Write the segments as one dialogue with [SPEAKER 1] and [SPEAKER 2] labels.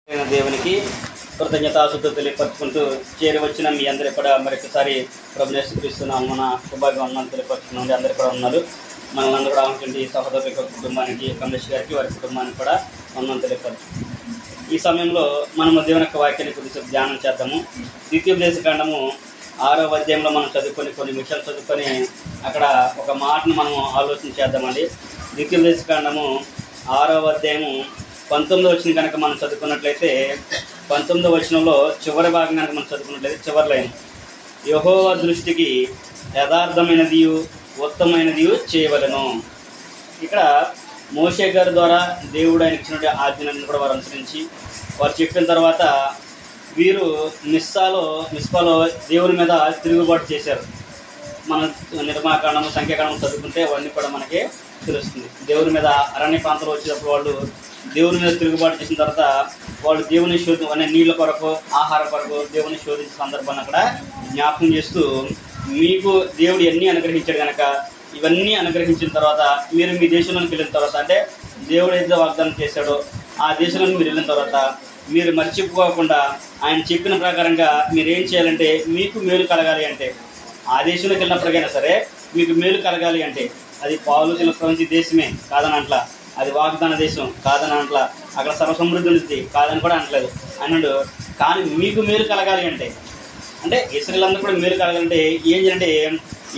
[SPEAKER 1] దేవునికి కృతజ్ఞతాస్తుతులు తెలియపరుచుకుంటూ చేరి వచ్చిన మీ అందరి కూడా మరొకసారి ప్రభువుని యేసుక్రీస్తు మన శుభాభివందనాలు తెలియపరుచుకున్నాం. అందరు కూడా ఉన్నారు. మనల్ని కూడా ఆమెటువంటి సహోదరుల కుటుంబానికి, కమలేష్ గారికి, వారి కుటుంబానికి కూడా వందనాలు తెలియపరచు. ఈ సమయంలో మనము దేవుని యొక్క వాక్యాన్ని గురించి ధ్యానం చేద్దాము. ద్వితీయోపదేశకాండము 6వ అధ్యాయంలో మనం కొన్ని విషయాలు చదువుకొని అక్కడ ఒక మాటను మనము ఆలోచన చేద్దామండి. ద్వితీయోపదేశకాండము 6వ అధ్యాయము 19వ వచనం కనుక మనం చదువుకున్నట్లయితే 19వ వచనంలో చివరి భాగం కనుక మనం చదువుకున్నట్లయితే చివరి లైన్, యెహోవా దృష్టికి యథార్థమైనది ఉత్తమమైనది చేయవలెను. ఇక్కడ మోషే గారి ద్వారా దేవుడు ఆయన ఇచ్చినటువంటి ఆజ్ఞలను కూడా వారు అనుసరించి వారు చెప్పిన తర్వాత వీరు మిస్పాలో దేవుని మీద తిరుగుబాటు చేశారు. మన నిర్మాకాండము, సంఖ్యాకాండము చదువుకుంటే అవన్నీ కూడా మనకి తెలుస్తుంది. దేవుని మీద అరణ్య ప్రాంతంలో వచ్చేటప్పుడు వాళ్ళు దేవుని మీద తిరుగుబాటు చేసిన తర్వాత వాళ్ళు దేవుని అనే నీళ్ళ కొరకు, ఆహారం కొరకు దేవుని శోధించిన సందర్భాన్ని అక్కడ జ్ఞాపకం చేస్తూ, మీకు దేవుడు ఎన్ని అనుగ్రహించాడు కనుక ఇవన్నీ అనుగ్రహించిన తర్వాత మీరు మీ దేశంలోకి వెళ్ళిన తర్వాత, అంటే దేవుడు ఏదో వాగ్దానం చేశాడో ఆ దేశంలోకి మీరు వెళ్ళిన తర్వాత మీరు మర్చిపోకుండా ఆయన చెప్పిన ప్రకారంగా మీరు ఏం చేయాలంటే, మీకు మేలు కలగాలి అంటే, ఆ దేశంలోకి వెళ్ళినప్పటికైనా సరే మీకు మేలు కలగాలి అంటే, అది పాలు ప్రపంచ దేశమే కాదని అంట్లా, అది వాగ్దాన దేశం కాదని అంట్లా, అక్కడ సర్వసమృద్ధి ఉంది కాదని కూడా అనట్లేదు అన్నాడు. కానీ మీకు మేలు కలగాలి అంటే ఇశ్రాయేలీయులందరూ కూడా మేలు కలగాలంటే ఏం చేయాలంటే,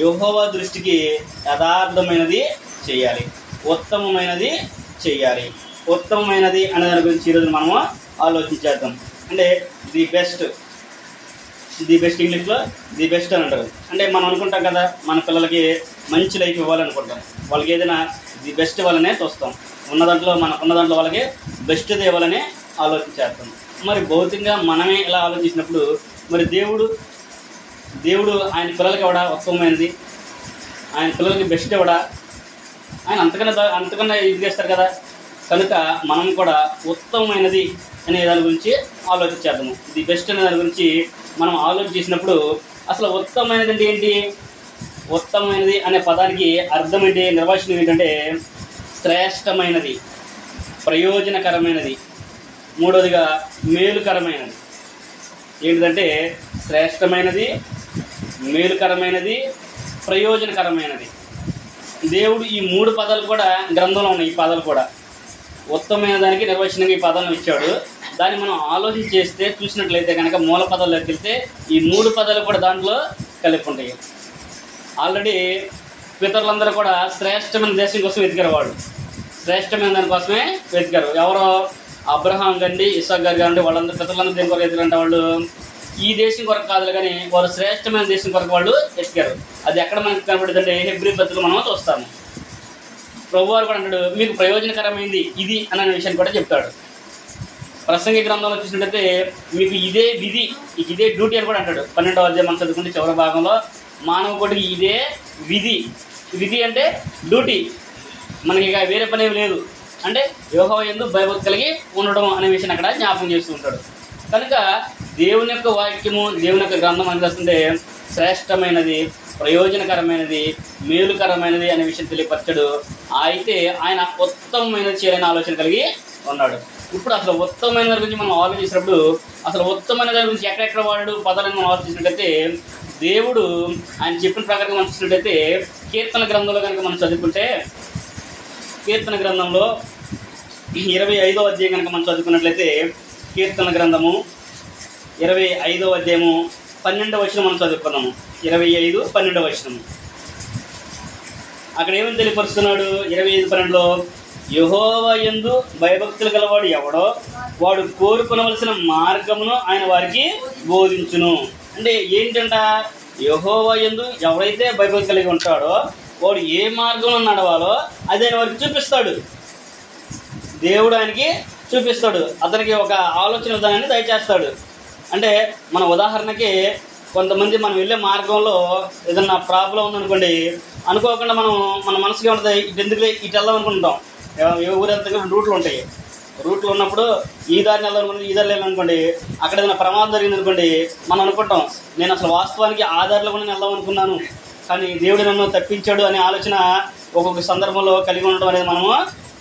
[SPEAKER 1] యెహోవా దృష్టికి యథార్థమైనది చేయాలి, ఉత్తమమైనది చేయాలి. ఉత్తమమైనది అనే దాని గురించి ఈరోజు మనము ఆలోచించేద్దాం. అంటే ది బెస్ట్ ఇంగ్లీష్లో ది బెస్ట్ అని అంటారు. అంటే మనం అనుకుంటాం కదా, మన పిల్లలకి మంచి లైఫ్ ఇవ్వాలనుకుంటాం, వాళ్ళకి ఏదైనా ది బెస్ట్ వాళ్ళనే చూస్తాం, మనకున్న దాంట్లో వాళ్ళకి బెస్ట్ ఇవ్వాలనే ఆలోచించేస్తాం. మరి భౌతికంగా మనమే ఇలా ఆలోచించినప్పుడు మరి దేవుడు ఆయన పిల్లలకి ఇవ్వడా ఉత్తమమైనది, ఆయన పిల్లలకి బెస్ట్ ఇవ్వడా, ఆయన అంతకన్నా ఇది చేస్తారు కదా. కనుక మనం కూడా ఉత్తమమైనది అనే దాని గురించి ఆలోచించేద్దాము. ది బెస్ట్ అనే దాని గురించి మనం ఆలోచన చేసినప్పుడు అసలు ఉత్తమమైనది అంటే ఏంటి? ఉత్తమమైనది అనే పదానికి అర్థం ఏంటి, నిర్వచనం ఏంటంటే శ్రేష్టమైనది, ప్రయోజనకరమైనది, మూడవదిగా మేలుకరమైనది. ఏంటిదంటే శ్రేష్టమైనది, మేలుకరమైనది, ప్రయోజనకరమైనది. దేవుడు ఈ 3 పదాలు కూడా గ్రంథంలో ఉన్నాయి. ఈ పదాలు కూడా ఉత్తమమైన దానికి నిర్వచనంగా ఈ పదాలను ఇచ్చాడు. దాన్ని మనం ఆలోచన చేస్తే చూసినట్లయితే కనుక మూల పదాల్లోకి వెళ్తే ఈ 3 పదాలు కూడా దాంట్లో కలిపి ఉంటాయి. ఆల్రెడీ పితరులందరూ కూడా శ్రేష్టమైన దేశం కోసం వెతికారు. వాళ్ళు శ్రేష్టమైన దానికోసమే వెతికారు. ఎవరో అబ్రహాం గారి, ఇస్సాకు గారు కానీ వాళ్ళందరూ పితరులందరూ దేని కొరకు వెతికారంటే వాళ్ళు ఈ దేశం కొరకు కాదు కానీ వాళ్ళు శ్రేష్టమైన దేశం కొరకు వాళ్ళు వెతికారు. అది ఎక్కడ మనకు కనబడుతుందంటే హెబ్రీ పత్రికలో మనం చూస్తాము. ప్రభువారు కూడా అంటాడు, మీకు ప్రయోజనకరమైంది ఇది అనే విషయాన్ని కూడా చెప్తాడు. ప్రసంగి గ్రంథంలో చూసినట్టయితే మీకు ఇదే విధి, ఇదే డ్యూటీ అని కూడా అంటాడు. 12వ అధ్యాయం మనం చదువుకుంటే చివరి భాగంలో మానవ కోటికి ఇదే విధి అంటే డ్యూటీ, మనకి ఇక వేరే పని ఏమి లేదు. అంటే యెహోవా యందు భయభక్తి కలిగి ఉండడం అనే విషయాన్ని అక్కడ జ్ఞాపకం చేస్తూ ఉంటాడు. కనుక దేవుని యొక్క వాక్యము, దేవుని యొక్క గ్రంథం అందిస్తుంటే శ్రేష్టమైనది, ప్రయోజనకరమైనది, మేలుకరమైనది అనే విషయం తెలియపరచాడు. అయితే ఆయన ఉత్తమమైనది చేయాలని ఆలోచన కలిగి ఉన్నాడు. ఇప్పుడు అసలు ఉత్తమమైన దాని గురించి మనం ఆలోచించినప్పుడు అసలు ఉత్తమమైన దాని గురించి ఎక్కడెక్కడ వాడాడు పదాలను మనం ఆలోచించినట్టయితే, దేవుడు ఆయన చెప్పిన ప్రకారంగా మనం చూసినట్టయితే కీర్తన గ్రంథంలో కనుక మనం చదువుకుంటే, కీర్తన గ్రంథంలో 25వ అధ్యాయం కనుక మనం చదువుకున్నట్లయితే, కీర్తన గ్రంథము 25వ అధ్యాయము 12వ వచనం మనం చదువుకున్నాము. 25:12 వచనము అక్కడ ఏమని తెలియపరుస్తున్నాడు? 25:12లో యెహోవా యందు భయభక్తులు గలవాడు ఎవడో వాడు కోరుకునవలసిన మార్గమును ఆయన వారికి బోధించును. అంటే ఏంటంట, యెహోవా యందు ఎవరైతే భయభక్తి కలిగి ఉంటాడో వాడు ఏ మార్గంలో నడవాలో అది ఆయన వారికి చూపిస్తాడు. దేవుడు ఆయనకి చూపిస్తాడు, అతనికి ఒక ఆలోచన విధానాన్ని దయచేస్తాడు. అంటే మన ఉదాహరణకి కొంతమంది మనం వెళ్ళే మార్గంలో ఏదన్నా ప్రాబ్లం ఉందనుకోండి, అనుకోకుండా మన మనసుకి ఉంటుంది, ఇటు వెళ్దాం అనుకుంటాం. ఏ ఊరంతా రూట్లు ఉంటాయి. రూట్లు ఉన్నప్పుడు ఈ దారిని వెళ్ళాలనుకుంటే ఈ దారిలో వెళ్ళాలనుకోండి, అక్కడ ఏదైనా ప్రమాదం జరిగిందనుకోండి, మనం అనుకుంటాం నేను అసలు వాస్తవానికి ఆ దారిలో కూడా వెళ్దాం అనుకున్నాను, కానీ దేవుడు నన్ను తప్పించాడు అనే ఆలోచన ఒక్కొక్క సందర్భంలో కలిగి ఉండడం అనేది మనము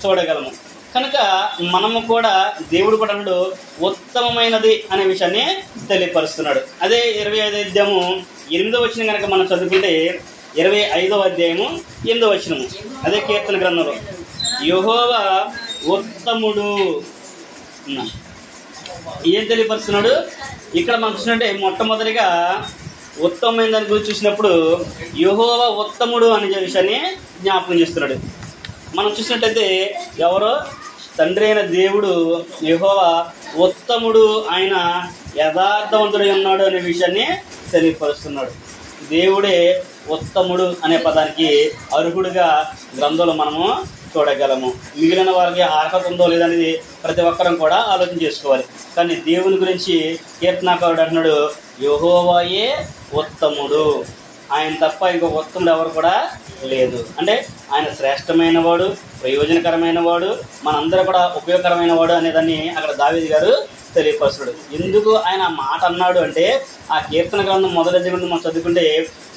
[SPEAKER 1] చూడగలము. కనుక మనము కూడా దేవుడు కూడా అన్నాడు ఉత్తమమైనది అనే విషయాన్ని తెలియపరుస్తున్నాడు. అదే 25వ అధ్యాయము 8వ వచనం కనుక మనం చదువుకుంటే 25వ అధ్యాయము 8వ వచనము అదే కీర్తన గ్రంథంలో యెహోవా ఉత్తముడు ఏం తెలియపరుస్తున్నాడు ఇక్కడ మనం చూసినట్టే మొట్టమొదటిగా ఉత్తమమైన దాని గురించి చూసినప్పుడు యెహోవా ఉత్తముడు అనే విషయాన్ని జ్ఞాపకం చేస్తున్నాడు. మనం చూసినట్టయితే ఎవరో తండ్రి అయిన దేవుడు యెహోవా ఉత్తముడు, ఆయన యథార్థవంతుడై ఉన్నాడు అనే విషయాన్ని తెలియపరుస్తున్నాడు. దేవుడే ఉత్తముడు అనే పదానికి అర్హుడుగా గ్రంథంలో మనము చూడగలము. మిగిలిన వారికి అర్హత ఉందో లేదనేది ప్రతి ఒక్కరం కూడా ఆలోచన చేసుకోవాలి. కానీ దేవుని గురించి కీర్తనాకారుడు అంటున్నాడు యెహోవాయే ఉత్తముడు, ఆయన తప్ప ఇంకొక ఉత్తముడు ఎవరు కూడా లేదు. అంటే ఆయన శ్రేష్టమైన వాడు, ప్రయోజనకరమైన వాడు, మనందరూ కూడా ఉపయోగకరమైన వాడు అనేదాన్ని అక్కడ దావీదు గారు తెలియపరుస్తున్నాడు. ఎందుకు ఆయన మాట అన్నాడు అంటే ఆ కీర్తన గ్రంథం మొదటి అధ్యాయం మనం చదువుకుంటే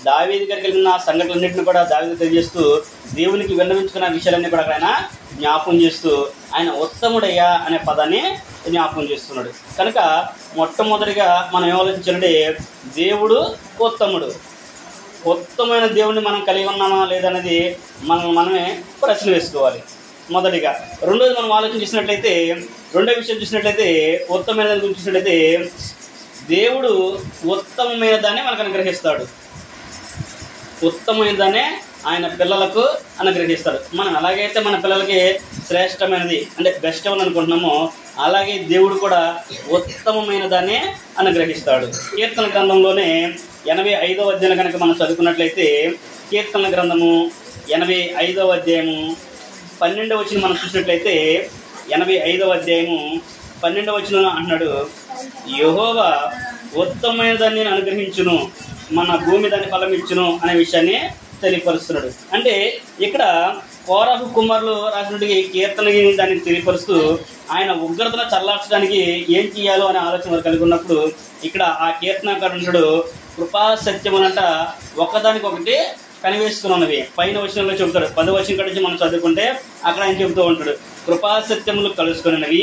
[SPEAKER 1] దావీదు గారికి కలిగిన సంఘటనలన్నింటినీ కూడా దావీదు తెలియజేస్తూ దేవునికి విన్నవించుకున్న విషయాలన్నీ కూడా ఆయన జ్ఞాపకం చేస్తూ ఆయన ఉత్తముడయ్యా అనే పదాన్ని జ్ఞాపకం చేస్తున్నాడు. కనుక మొట్టమొదటిగా మనం ఏమాలోచించాలంటే దేవుడు ఉత్తముడు. ఉత్తమమైన దేవుడిని మనం కలిగి ఉన్నామా లేదనేది మనమే ప్రశ్న వేసుకోవాలి మొదటిగా. రెండోది మనం ఆలోచన చేసినట్లయితే రెండో విషయం చూసినట్లయితే ఉత్తమమైన దాని గురించి చూసినట్లయితే దేవుడు ఉత్తమమైన దాన్ని మనకు అనుగ్రహిస్తాడు. ఉత్తమమైన దాన్నే ఆయన పిల్లలకు అనుగ్రహిస్తాడు. మనం ఎలాగైతే మన పిల్లలకి శ్రేష్టమైనది అంటే బెస్ట్ అని అనుకుంటున్నామో అలాగే దేవుడు కూడా ఉత్తమమైన దాన్నే అనుగ్రహిస్తాడు. కీర్తన గ్రంథంలోనే 85వ అధ్యాయం కనుక మనం చదువుకున్నట్లయితే కీర్తన గ్రంథము 85వ అధ్యాయము 12వ వచనం మనం చూసినట్లయితే 85వ అధ్యాయము 12వ వచనం అంటున్నాడు యెహోవా ఉత్తమమైన దాన్ని అనుగ్రహించును, మన భూమి దాన్ని ఫలమిచ్చును అనే విషయాన్ని తెలియపరుస్తున్నాడు. అంటే ఇక్కడ కోరహు కుమారులు రాసినటువంటి కీర్తనని దాన్ని తెలియపరుస్తూ ఆయన ఉగ్రతను చల్లార్చడానికి ఏం చేయాలో అనే ఆలోచన వారు కలిగి ఉన్నప్పుడు ఇక్కడ ఆ కీర్తనకారుడు కృపా సత్యమునంట ఒకదానికొకటి కనివేసుకున్నవి పైన వచనంలో చెబుతాడు. 10వ వచనం నుంచి మనం చదువుకుంటే అక్కడ ఆయన చెబుతూ ఉంటాడు కృపాసత్యములు కలుసుకున్నవి,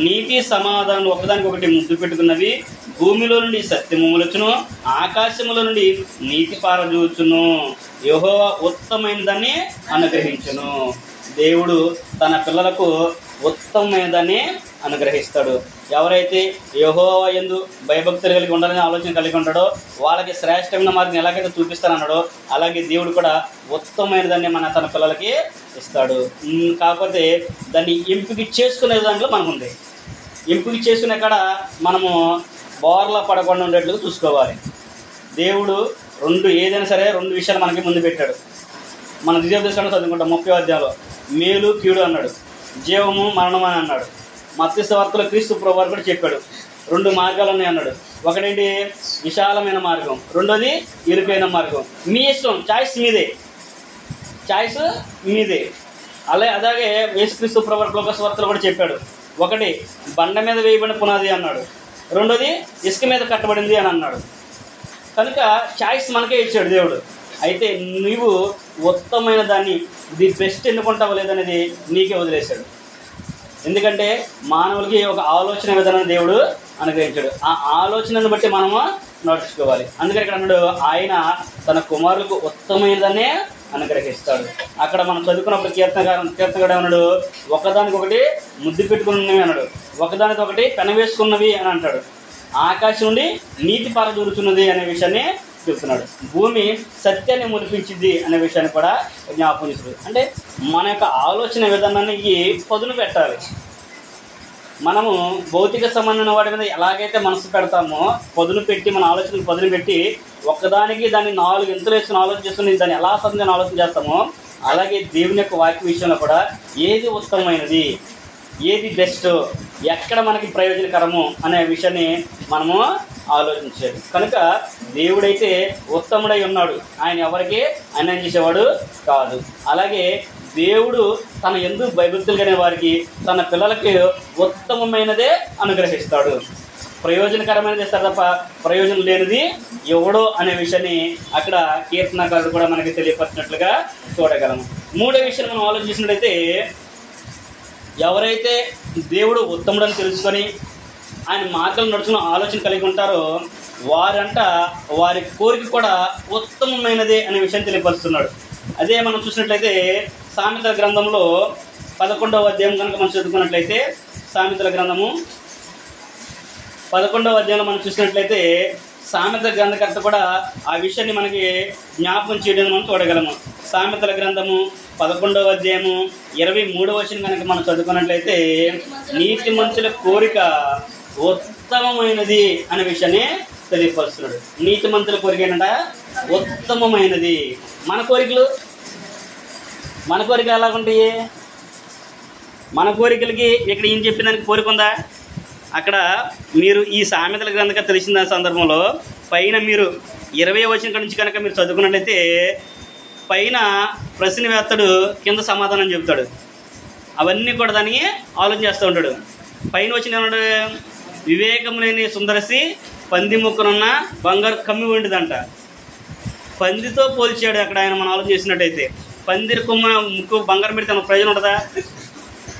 [SPEAKER 1] నీతి సమాధానం ఒకదానికొకటి ముద్దు పెట్టుకున్నవి, భూమిలో నుండి సత్యము మొలచును, ఆకాశములో నుండి నీతి పారజూచును, యెహోవా ఉత్తమమైన దాన్ని అనుగ్రహించును. దేవుడు తన పిల్లలకు ఉత్తమమైన దాన్ని అనుగ్రహిస్తాడు. ఎవరైతే యెహోవా యందు భయభక్తులు కలిగి ఉండాలని ఆలోచన కలిగి ఉంటాడో వాళ్ళకి శ్రేష్టమైన మార్గం ఎలాగైతే చూపిస్తానన్నాడో అలాగే దేవుడు కూడా ఉత్తమమైన దాన్ని తన పిల్లలకి ఇస్తాడు. కాకపోతే దాన్ని ఎంపిక చేసుకునే దాంట్లో మనకు ఉంది. ఎంపిక చేసుకునే కాడ మనము బోర్లా పడకుండా ఉండేట్లుగా చూసుకోవాలి. దేవుడు ఏదైనా సరే రెండు విషయాలు మనకి ముందు పెట్టాడు. మన ద్వితీయోపదేశంలో చదువుకుంటాం 30వ అధ్యాయంలో మేలు కీడు అన్నాడు, జీవము మరణం అని అన్నాడు. మత్తయి సువార్తలో క్రీస్తు ప్రభువు కూడా చెప్పాడు 2 మార్గాలు ఉన్నాయి అన్నాడు. ఒకటేంటి విశాలమైన మార్గం, రెండోది ఇరుకైన మార్గం. మీ ఇష్టం, చాయిస్ మీదే. అలాగే యేసుక్రీస్తు ప్రభువు లోక సువార్తలో కూడా చెప్పాడు. ఒకటి బండ మీద వేయబడిన పునాది అన్నాడు, రెండోది ఇసుక మీద కట్టబడింది అని అన్నాడు. కనుక చాయిస్ మనకే ఇచ్చాడు దేవుడు. అయితే నీవు ఉత్తమమైన దాన్ని ది బెస్ట్ ఎన్నుకుంటావు లేదనేది నీకే వదిలేశాడు. ఎందుకంటే మానవులకి ఒక ఆలోచన విధానం దేవుడు అనుగ్రహించాడు. ఆ ఆలోచనను బట్టి మనము నడుచుకోవాలి. అందుకని ఇక్కడ అన్నాడు ఆయన తన కుమారులకు ఉత్తమమైనదాన్నే అనుగ్రహిస్తాడు. అక్కడ మనం చదువుకున్నప్పుడు కీర్తనగాడు అన్నాడు ఒకదానికొకటి ముద్దు పెట్టుకున్నవి అన్నాడు, ఒకదానికొకటి పెనవేసుకున్నవి అని అంటాడు. ఆకాశం నుండి నీతి పారదూరుతున్నది అనే విషయాన్ని చెప్తున్నాడు. భూమి సత్యాన్ని మురిపించింది అనే విషయాన్ని కూడా జ్ఞాపకం చేస్తున్నాడు. అంటే మన యొక్క ఆలోచన విధానానికి పదును పెట్టాలి. మనము భౌతిక సంబంధమైన వాటి మీద ఎలాగైతే మనసు పెడతామో పదును పెట్టి మన ఆలోచనలు పదును పెట్టి ఒక్కదానికి దాన్ని 4 ఇంతలు వేసుకుని ఆలోచన చేసుకుని దాన్ని ఎలా సాధించాలని ఆలోచన చేస్తామో అలాగే దేవుని యొక్క వాక్య విషయంలో కూడా ఏది ఉత్తమమైనది, ఏది బెస్ట్, ఎక్కడ మనకి ప్రయోజనకరము అనే విషయాన్ని మనము ఆలోచించాలి. కనుక దేవుడైతే ఉత్తముడై ఉన్నాడు, ఆయన ఎవరికి అన్యాయం చేసేవాడు కాదు. అలాగే దేవుడు తన యందు భయభక్తులు కలిగిన వారికి తన పిల్లలకి ఉత్తమమైనదే అనుగ్రహిస్తాడు. ప్రయోజనకరమైనది ఇస్తాడు తప్ప ప్రయోజనం లేనిది ఎవడో అనే విషయాన్ని అక్కడ కీర్తనకారుడు కూడా మనకి తెలియపరిచినట్లుగా చూడగలము. 3వ విషయం మనం ఆలోచించినట్లయితే ఎవరైతే దేవుడు ఉత్తముడని తెలుసుకొని ఆయన మార్గంలో నడుచుకున్న ఆలోచన కలిగి ఉంటారో వారంట వారి కోరిక కూడా ఉత్తమమైనదే అనే విషయం తెలియపరుస్తున్నాడు. అదే మనం చూసినట్లయితే సామెతల గ్రంథంలో 11వ అధ్యాయం కనుక మనం చదువుకున్నట్లయితే, సామెతల గ్రంథము 11వ అధ్యాయంలో మనం చూసినట్లయితే సామెతల గ్రంథకర్త కూడా ఆ విషయాన్ని మనకి జ్ఞాపకం చేయడం మనం చూడగలము. సామెతల గ్రంథము 11వ అధ్యాయము 23వ వచనం కనుక మనం చదువుకున్నట్లయితే, నీతిమంతుల కోరిక ఉత్తమమైనది అనే విషయాన్ని తెలియపరుస్తున్నాడు. నీతిమంతుల కోరిక ఏంటంట? ఉత్తమమైనది. మన కోరికలు ఎలాగుంటాయి? మన కోరికలకి ఇక్కడ ఏం చెప్పిన దానికి కోరిక ఉందా? అక్కడ మీరు ఈ సామెతల గ్రంథంగా తెలిసిన సందర్భంలో పైన మీరు 20వ వచనం నుంచి కనుక మీరు చదువుకున్నట్లయితే పైన ప్రశ్నవేత్తడు కింద సమాధానం చెబుతాడు. అవన్నీ కూడా దాన్ని ఆలోచన చేస్తూ ఉంటాడు. పైన వచ్చిన ఏమన్నాడు? వివేకం లేని సుందరసి పంది ముక్కనున్న బంగారు కమ్మి వండిదంట. పందితో పోల్చాడు అక్కడ ఆయన. మనం ఆలోచన చేసినట్టయితే పందిరి కొమ్మ ముక్కు బంగారం పెడితే ప్రయోజనం ఉంటుందా?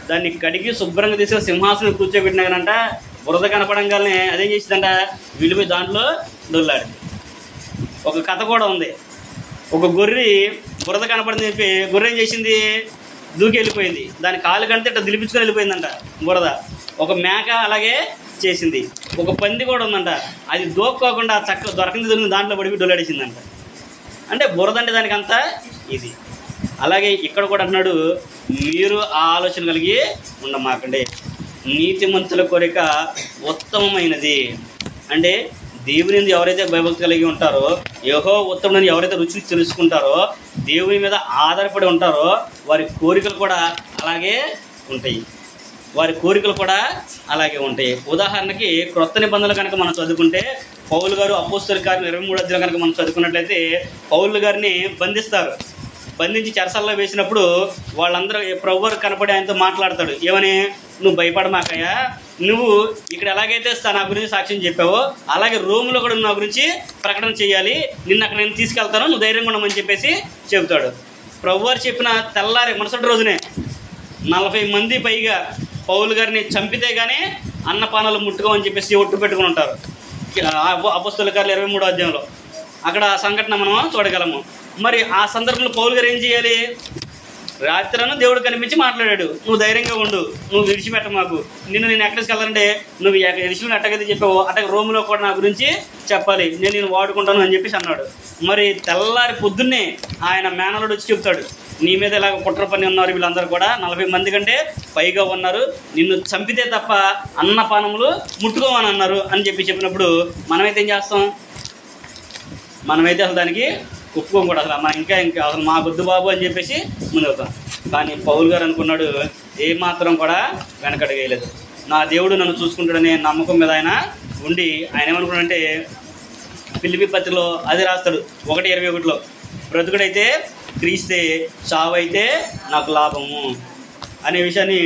[SPEAKER 1] దాన్ని కడిగి శుభ్రంగా తీసుకుని సింహాసనం కూర్చోబెట్టినాగనంట బురద కనపడంగానే అదేం చేసిందంట, విడిపోయి దాంట్లో దొల్లాడు. ఒక కథ కూడా ఉంది. ఒక గొర్రె బురద కనపడింది చెప్పి గొర్రె ఏం చేసింది? దూకి వెళ్ళిపోయింది. దాని కాలు కంటే ఇట్లా దిలిపించుకొని వెళ్ళిపోయిందంట బురద. ఒక మేక అలాగే చేసింది. ఒక పంది కూడా ఉందంట, అది దూక్కోకుండా చక్కగా దొరికింది దాంట్లో పడిపి డొల్లాడేసిందంట. అంటే బురద అంటే దానికి అంతా ఇది. అలాగే ఇక్కడ కూడా అంటున్నాడు, మీరు ఆ ఆలోచన కలిగి ఉండమాకండి. నీతిమంతుల కోరిక ఉత్తమమైనది. అంటే దేవుని ఎవరైతే భయభక్తి కలిగి ఉంటారో, యెహోవా ఉత్తముడని ఎవరైతే రుచి తెలుసుకుంటారో, దేవుని మీద ఆధారపడి ఉంటారో వారి కోరికలు కూడా అలాగే ఉంటాయి. ఉదాహరణకి క్రొత్త నిబంధనలు కనుక మనం చదువుకుంటే పౌలు గారు అపోస్తలుల కార్యం 23వ అధ్యాయం కనుక మనం చదువుకున్నట్లయితే పౌలు గారిని బంధించి చెరసాలలో వేసినప్పుడు వాళ్ళందరూ ప్రభువు కనపడి ఆయనతో మాట్లాడతాడు. ఏమని? నువ్వు భయపడమాకయ్యా, నువ్వు ఇక్కడ ఎలాగైతే నా గురించి సాక్ష్యం చెప్పావో అలాగే రోములో కూడా నా గురించి ప్రకటన చేయాలి, నిన్ను అక్కడ నేను తీసుకెళ్తాను, నువ్వు ధైర్యంగా ఉండమని చెప్పేసి చెబుతాడు. ప్రభువారు చెప్పిన తెల్లారి మరుసటి రోజునే 40 మంది పైగా పౌలు గారిని చంపితే కానీ అన్నపానాలు ముట్టుకోమని చెప్పేసి ఒట్టు పెట్టుకుని ఉంటారు. అపోస్తలుల కార్యం 23వ అధ్యాయంలో అక్కడ ఆ సంఘటన మనం చూడగలము. మరి ఆ సందర్భంలో పౌలు గారు ఏం చేయాలి? రాత్రిను దేవుడు కనిపించి మాట్లాడాడు, నువ్వు ధైర్యంగా ఉండు, నువ్వు విడిచిపెట్ట మాకు, నేను ఎక్కడికి వెళ్ళాలంటే నువ్వు విడిచిపెట్టి అట్టగైతే చెప్పావు అట్టగా రోములో కూడా నా గురించి చెప్పాలి, నేను వాడుకుంటాను అని చెప్పేసి అన్నాడు. మరి తెల్లారి పొద్దున్నే ఆయన మేనలుడు వచ్చి చెప్తాడు, నీ మీద ఇలాగ కుట్ర పని ఉన్నారు, వీళ్ళందరూ కూడా 40 మంది కంటే పైగా ఉన్నారు, నిన్ను చంపితే తప్ప అన్నపానములు ముట్టుకోమని అన్నారు అని చెప్పినప్పుడు మనమైతే ఏం చేస్తాం? మనమైతే అసలు దానికి ఒప్పుకోం కూడా. అసలు మనం ఇంకా అసలు మా వద్దు బాబు అని చెప్పేసి ముందువుతాం. కానీ పౌలు గారు అనుకున్నాడు, ఏమాత్రం కూడా వెనకడగేయలేదు. నా దేవుడు నన్ను చూసుకుంటాడనే నమ్మకం మీద ఆయన ఉండి ఆయన ఏమనుకున్నాడంటే ఫిలిప్పీ పత్రికలో అది రాస్తాడు 1:21లో, బ్రతుకుడైతే క్రీస్తే, చావు అయితే నాకు లాభము అనే విషయాన్ని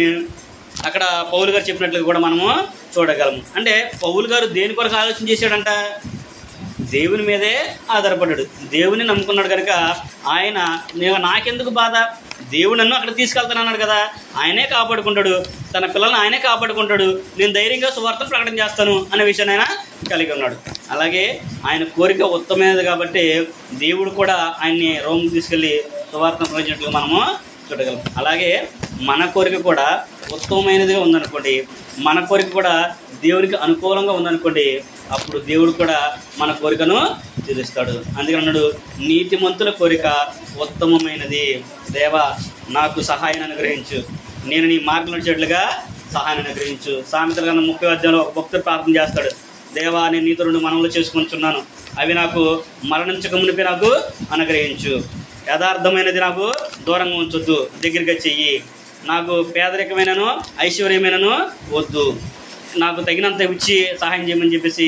[SPEAKER 1] అక్కడ పౌలు గారు చెప్పినట్లుగా కూడా మనము చూడగలము. అంటే పౌలు గారు దేని కొరకు ఆలోచన చేశాడంట? దేవుని మీదే ఆధారపడ్డాడు, దేవుని నమ్ముకున్నాడు కనుక ఆయన నాకెందుకు బాధ, దేవుడు నన్ను అక్కడ తీసుకెళ్తానన్నాడు కదా, ఆయనే కాపాడుకుంటాడు, తన పిల్లల్ని ఆయనే కాపాడుకుంటాడు, నేను ధైర్యంగా సువార్తను ప్రకటన చేస్తాను అనే విషయాన్ని ఆయన కలిగి ఉన్నాడు. అలాగే ఆయన కోరిక ఉత్తమమైనది కాబట్టి దేవుడు కూడా ఆయన్ని రోమ్కి తీసుకెళ్ళి సువార్తను ప్రకటించినట్లుగా మనము చూడగలం. అలాగే మన కోరిక కూడా ఉత్తమమైనదిగా ఉందనుకోండి, మన కోరిక కూడా దేవునికి అనుకూలంగా ఉందనుకోండి, అప్పుడు దేవుడు కూడా మన కోరికను తీరుస్తాడు. అందుకని అన్నాడు, నీతిమంతుల కోరిక ఉత్తమమైనది, దేవా నాకు సహాయాన్ని అనుగ్రహించు, నేను నీ మార్గం నడిచేట్లుగా సహాయాన్ని అనుగ్రహించు. సామెతల గ్రంథం 30వ అధ్యాయంలో ఒక భక్తుడు ప్రార్థన చేస్తాడు, దేవా నేను నీతో 2 మనవులు చేసుకొనిచున్నాను, అవి నాకు మరణించక మునిపే నాకు అనుగ్రహించు, యథార్థమైనది నాకు దూరంగా ఉంచొద్దు, దగ్గరగా చెయ్యి, నాకు పేదరికమైనను ఐశ్వర్యమైనను వద్దు, నాకు తగినంత ఇచ్చి సహాయం చేయమని చెప్పేసి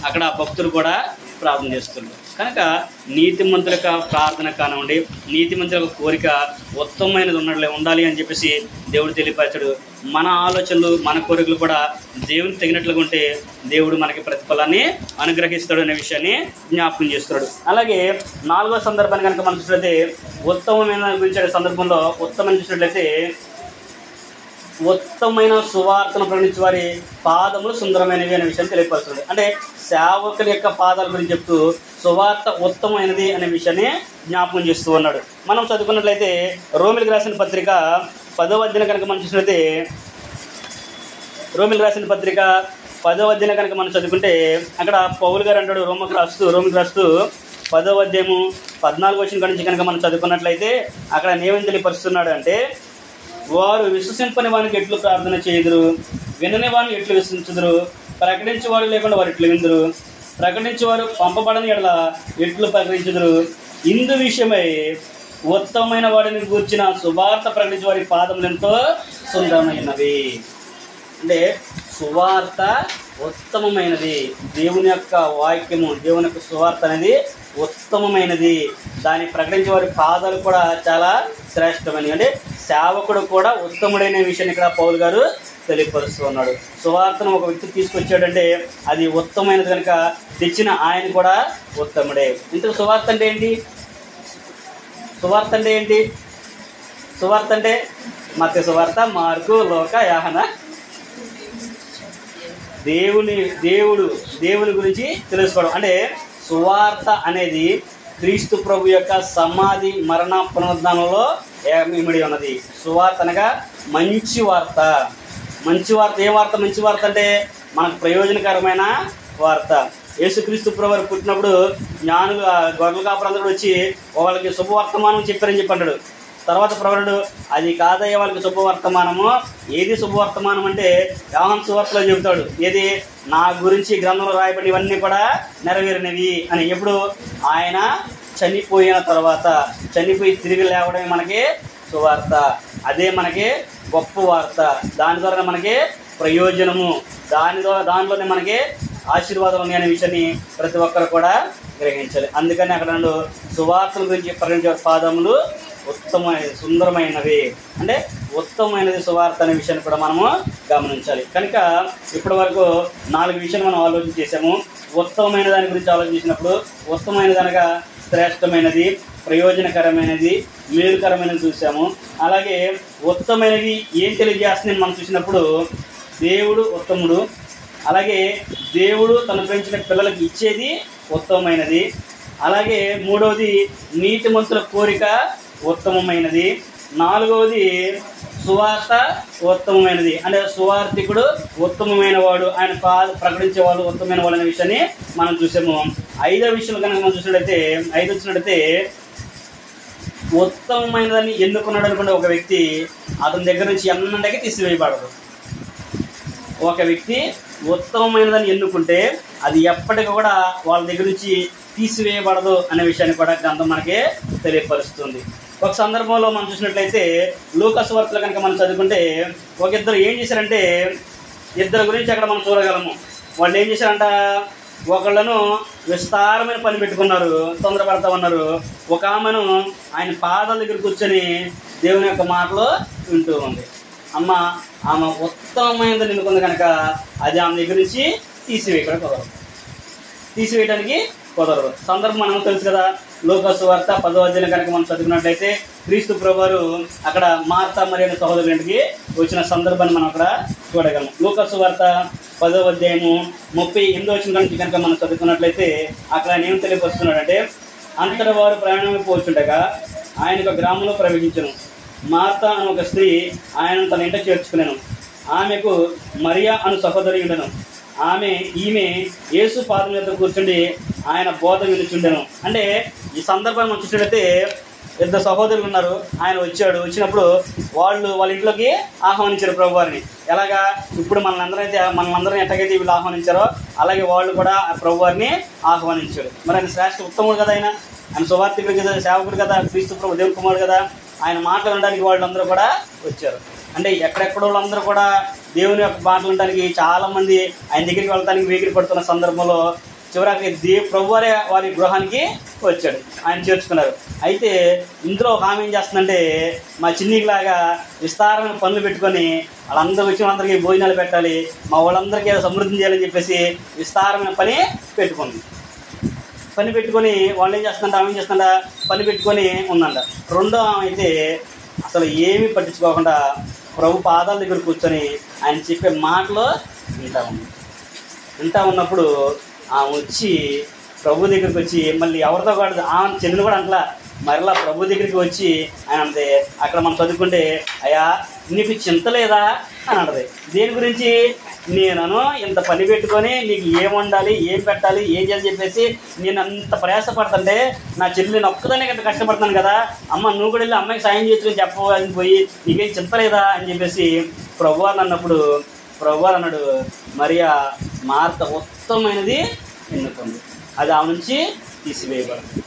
[SPEAKER 1] అక్కడ భక్తులు కూడా ప్రార్థన చేస్తున్నారు. కనుక నీతిమంతుల ప్రార్థన కానివ్వండి, నీతిమంతుల కోరిక ఉత్తమమైనది ఉండాలి అని చెప్పేసి దేవుడు తెలియపరచాడు. మన ఆలోచనలు మన కోరికలు కూడా దేవునికి తగినట్లుగా ఉంటే దేవుడు మనకి ప్రతిఫలాన్ని అనుగ్రహిస్తాడు అనే విషయాన్ని జ్ఞాపకం చేస్తున్నాడు. అలాగే 4వ సందర్భాన్ని కనుక మనం చూసినట్లయితే ఉత్తమమైన గురించే సందర్భంలో ఉత్తమం చూసినట్లయితే ఉత్తమమైన సువార్తను ప్రకటించే వారి పాదములు సుందరమైనవి అనే విషయాన్ని తెలియపరుస్తుంది. అంటే సేవకుల యొక్క పాదాల గురించి చెప్తూ సువార్త ఉత్తమమైనది అనే విషయాన్ని జ్ఞాపకం చేస్తూ ఉన్నాడు. మనం చదువుకున్నట్లయితే రోమిలకు రాసిన పత్రిక 10వ అధ్యాయం కనుక మనం చూసినట్లయితే రోమిలకు రాసిన పత్రిక 10వ అధ్యాయం కనుక మనం చదువుకుంటే అక్కడ పౌలు గారు అంటాడు రోమిలకు రాస్తూ 10వ అధ్యాయము 14వ వచనం నుంచి కనుక మనం చదువుకున్నట్లయితే అక్కడ ఏమని తెలియపరుస్తున్నాడు అంటే, వారు విశ్వసింపని వానికి ఎట్లు ప్రార్థన చేయుదురు, వినని వారిని ఎట్లు విశ్వసించుదురు, ప్రకటించేవారు లేకుండా వారు ఎట్లు విందురు, ప్రకటించేవారు పంపబడని ఎడల ఎట్లు ప్రకటించుదురు. ఇందు విషయమై ఉత్తమమైన వాడిని గూర్చిన సువార్త ప్రకటించే వారి పాదములు ఎంతో సుందరమైనవి. అంటే సువార్త ఉత్తమమైనది, దేవుని యొక్క వాక్యము, దేవుని యొక్క సువార్త అనేది ఉత్తమమైనది. దాన్ని ప్రకటించే వారి పాదాలు కూడా చాలా శ్రేష్టమైనవి. అంటే సేవకుడు కూడా ఉత్తముడైన విషయాన్ని ఇక్కడ పౌలు గారు తెలియపరుస్తూ ఉన్నాడు. సువార్తను ఒక వ్యక్తి తీసుకొచ్చాడంటే అది ఉత్తమమైనది కనుక తెచ్చిన ఆయన కూడా ఉత్తముడే. ఇంతకు సువార్త అంటే ఏంటి? సువార్త అంటే మత్తయి సువార్త, మార్కు, లోక, యోహాను. దేవుని గురించి తెలుసుకోవడం. అంటే సువార్త అనేది క్రీస్తు ప్రభు యొక్క సమాధి, మరణ, పునరుద్ధానంలో ఇమిడి ఉన్నది. సువార్త అనగా మంచి వార్త. ఏ వార్త? మంచి వార్త అంటే మనకు ప్రయోజనకరమైన వార్త. యేసుక్రీస్తు ప్రభు వారు పుట్టినప్పుడు జ్ఞానులు, గొర్రెల కాపురందరూ వచ్చి వాళ్ళకి శుభవర్తమానం చెప్పారని చెప్పి అంటాడు. తర్వాత ప్రవరుడు అది కాదయ్యే వాళ్ళకి శుభవర్తమానము. ఏది శుభవర్తమానం అంటే యోహాను సువార్తలో చెబుతాడు, ఏది నా గురించి గ్రంథంలో రాయబడి ఇవన్నీ కూడా నెరవేరినవి అని. ఎప్పుడు? ఆయన చనిపోయిన తర్వాత, చనిపోయి తిరిగి లేవడమే మనకి సువార్త. అదే మనకి గొప్ప వార్త. దాని ద్వారా మనకి ప్రయోజనము, దానిలోనే మనకి ఆశీర్వాదం ఉంది అనే విషయాన్ని ప్రతి ఒక్కరు కూడా గ్రహించాలి. అందుకని అక్కడ సువార్తల గురించి ప్రకటించే పాదములు సుందరమైనవి. అంటే ఉత్తమమైనది సువార్త అనే విషయాన్ని కూడా మనము గమనించాలి. కనుక ఇప్పటి వరకు 4 విషయాలు మనం ఆలోచన చేసాము. ఉత్తమమైన దాని గురించి ఆలోచించినప్పుడు ఉత్తమమైనది అనగా శ్రేష్టమైనది, ప్రయోజనకరమైనది, మేలుకరమైనది చూసాము. అలాగే ఉత్తమైనది ఏం తెలియజేస్తుందని మనం చూసినప్పుడు దేవుడు ఉత్తముడు, అలాగే దేవుడు తను పెంచిన పిల్లలకి ఇచ్చేది ఉత్తమమైనది, అలాగే 3వది నీతిమంతుల కోరిక ఉత్తమమైనది, 4వది సువార్త ఉత్తమమైనది. అంటే సువార్థికుడు ఉత్తమమైన వాడు, ఆయన ప్రకటించేవాడు ఉత్తమమైన వాడు అనే విషయాన్ని మనం చూసాము. 5వ విషయం కనుక మనం చూసినట్లయితే 5 వచ్చినట్లయితే ఉత్తమమైనదాన్ని ఎన్నుకున్నాడు అనుకుంటే ఒక వ్యక్తి అతని దగ్గర నుంచి ఎన్నటికీ తీసివేయబడదు. ఒక వ్యక్తి ఉత్తమమైనదాన్ని ఎన్నుకుంటే అది ఎప్పటికీ కూడా వాళ్ళ దగ్గర నుంచి తీసివేయబడదు అనే విషయాన్ని కూడా గ్రంథం మనకి తెలియపరుస్తుంది. ఒక సందర్భంలో మనం చూసినట్లయితే లూకా సువార్తలో కనుక మనం చదువుకుంటే ఒక ఇద్దరు ఏం చేశారంటే, ఇద్దరు గురించి అక్కడ మనం చూడగలము. వాళ్ళు ఏం చేశారంట, ఒకళ్ళను విస్తారమైన పని పెట్టుకున్నారు, తొందరపడతా ఉన్నారు. ఒక ఆమెను ఆయన పాదాల దగ్గర కూర్చొని దేవుని యొక్క మాటలు వింటూ ఉంది. ఆమె ఉత్తమమైనది ఎన్నుకుంది కనుక అది ఆమె దగ్గర నుంచి తీసివేయడానికి కుదరదు. సందర్భం మనకు తెలుసు కదా. లూకా సువార్త 10వ అధ్యాయం కనుక మనం చదువుకున్నట్లయితే క్రీస్తు ప్రభువారు అక్కడ మార్తా మరియ సహోదరుల ఇంటికి వచ్చిన సందర్భాన్ని మనం అక్కడ చూడగలం. లూకా సువార్త 10వ అధ్యాయము 38వ వచనం నుంచి కనుక మనం చదువుకున్నట్లయితే అక్కడ ఆయన ఏం తెలియపరుస్తున్నాడంటే, అంతటా వారు ప్రయాణమైపోవచ్చుండగా ఆయన ఒక గ్రామంలో ప్రవేశించను. మార్తా అను ఒక స్త్రీ ఆయన తన ఇంట చేర్చుకునేను. ఆమెకు మరియా అను సహోదరి ఉండను. ఈమె యేసు పాదం మీద కూర్చుండి ఆయన బోధ వినుచుండెను. అంటే ఈ సందర్భాన్ని మనం చూసినట్లయితే 2 సహోదరులు ఉన్నారు. ఆయన వచ్చినప్పుడు వాళ్ళ ఇంట్లోకి ఆహ్వానించారు ప్రభువారిని. ఎలాగా? ఇప్పుడు మనల్ని ఎట్టగైతే వీళ్ళు ఆహ్వానించారో అలాగే వాళ్ళు కూడా ఆ ప్రభువారిని ఆహ్వానించారు. మరి ఆయన శ్రేష్ఠ ఉత్తముడు కదా, ఆయన సువార్థికుడు కదా, సేవకుడు కదా, క్రీస్తు ప్రభు దేవుని కుమారుడు కదా. ఆయన మాటలు వినడానికి వాళ్ళందరూ కూడా వచ్చారు. అంటే ఎక్కడెక్కడ వాళ్ళందరూ కూడా దేవుని యొక్క మాటలు వినడానికి చాలామంది ఆయన దగ్గరికి వెళ్ళడానికి వేగిరి పడుతున్న సందర్భంలో చివరికి ప్రభువారే వారి గృహానికి వచ్చాడు, ఆయన చేర్చుకున్నారు. అయితే ఇందులో ఒక ఆమె ఏం చేస్తుందంటే, మా చిన్నిలాగా విస్తారమైన పనులు పెట్టుకొని వాళ్ళందరూ వచ్చిన వాళ్ళందరికీ భోజనాలు పెట్టాలి, మా వాళ్ళందరికీ సమృద్ధి చేయాలని చెప్పేసి విస్తారమైన పని పెట్టుకుంది. పని పెట్టుకొని వాళ్ళు ఏం చేస్తుందంట, ఆమె ఏం చేస్తుందంట, పని పెట్టుకొని ఉందంట. రెండో ఆమె అయితే అసలు ఏమీ పట్టించుకోకుండా ప్రభు పాదాల దగ్గర కూర్చొని ఆయన చెప్పే మాటలు వింటా ఉన్నప్పుడు ఆమె వచ్చి ప్రభు దగ్గరికి వచ్చి మళ్ళీ ఎవరితో కూడా ఆమె చెల్లిని కూడా అంటలా, మరలా ప్రభు దగ్గరికి వచ్చి ఆయన అంటే అక్కడ మనం చదువుకుంటే, అయ్యా నీకు చింత లేదా అని అంటది. దేని గురించి? నేను ఇంత పని పెట్టుకొని నీకు ఏం వండాలి, ఏం పెట్టాలి, ఏం చేయాలి చెప్పేసి నేను అంత ప్రయాసపడుతుంటే నా చెల్లిని ఒక్కదానే ఇంత కష్టపడుతున్నాను కదా, అమ్మ నువ్వు కూడా వెళ్ళి అమ్మాయికి సాయం చేసుకుని చెప్పని పోయి నీకేం చింత లేదా అని చెప్పేసి ప్రభువారు అన్నప్పుడు ప్రభువారు అన్నాడు, మరియా మార్త ఉత్తమమైనది ఎన్నుకుంది, అది ఆమె నుంచి తీసివేయబడదు.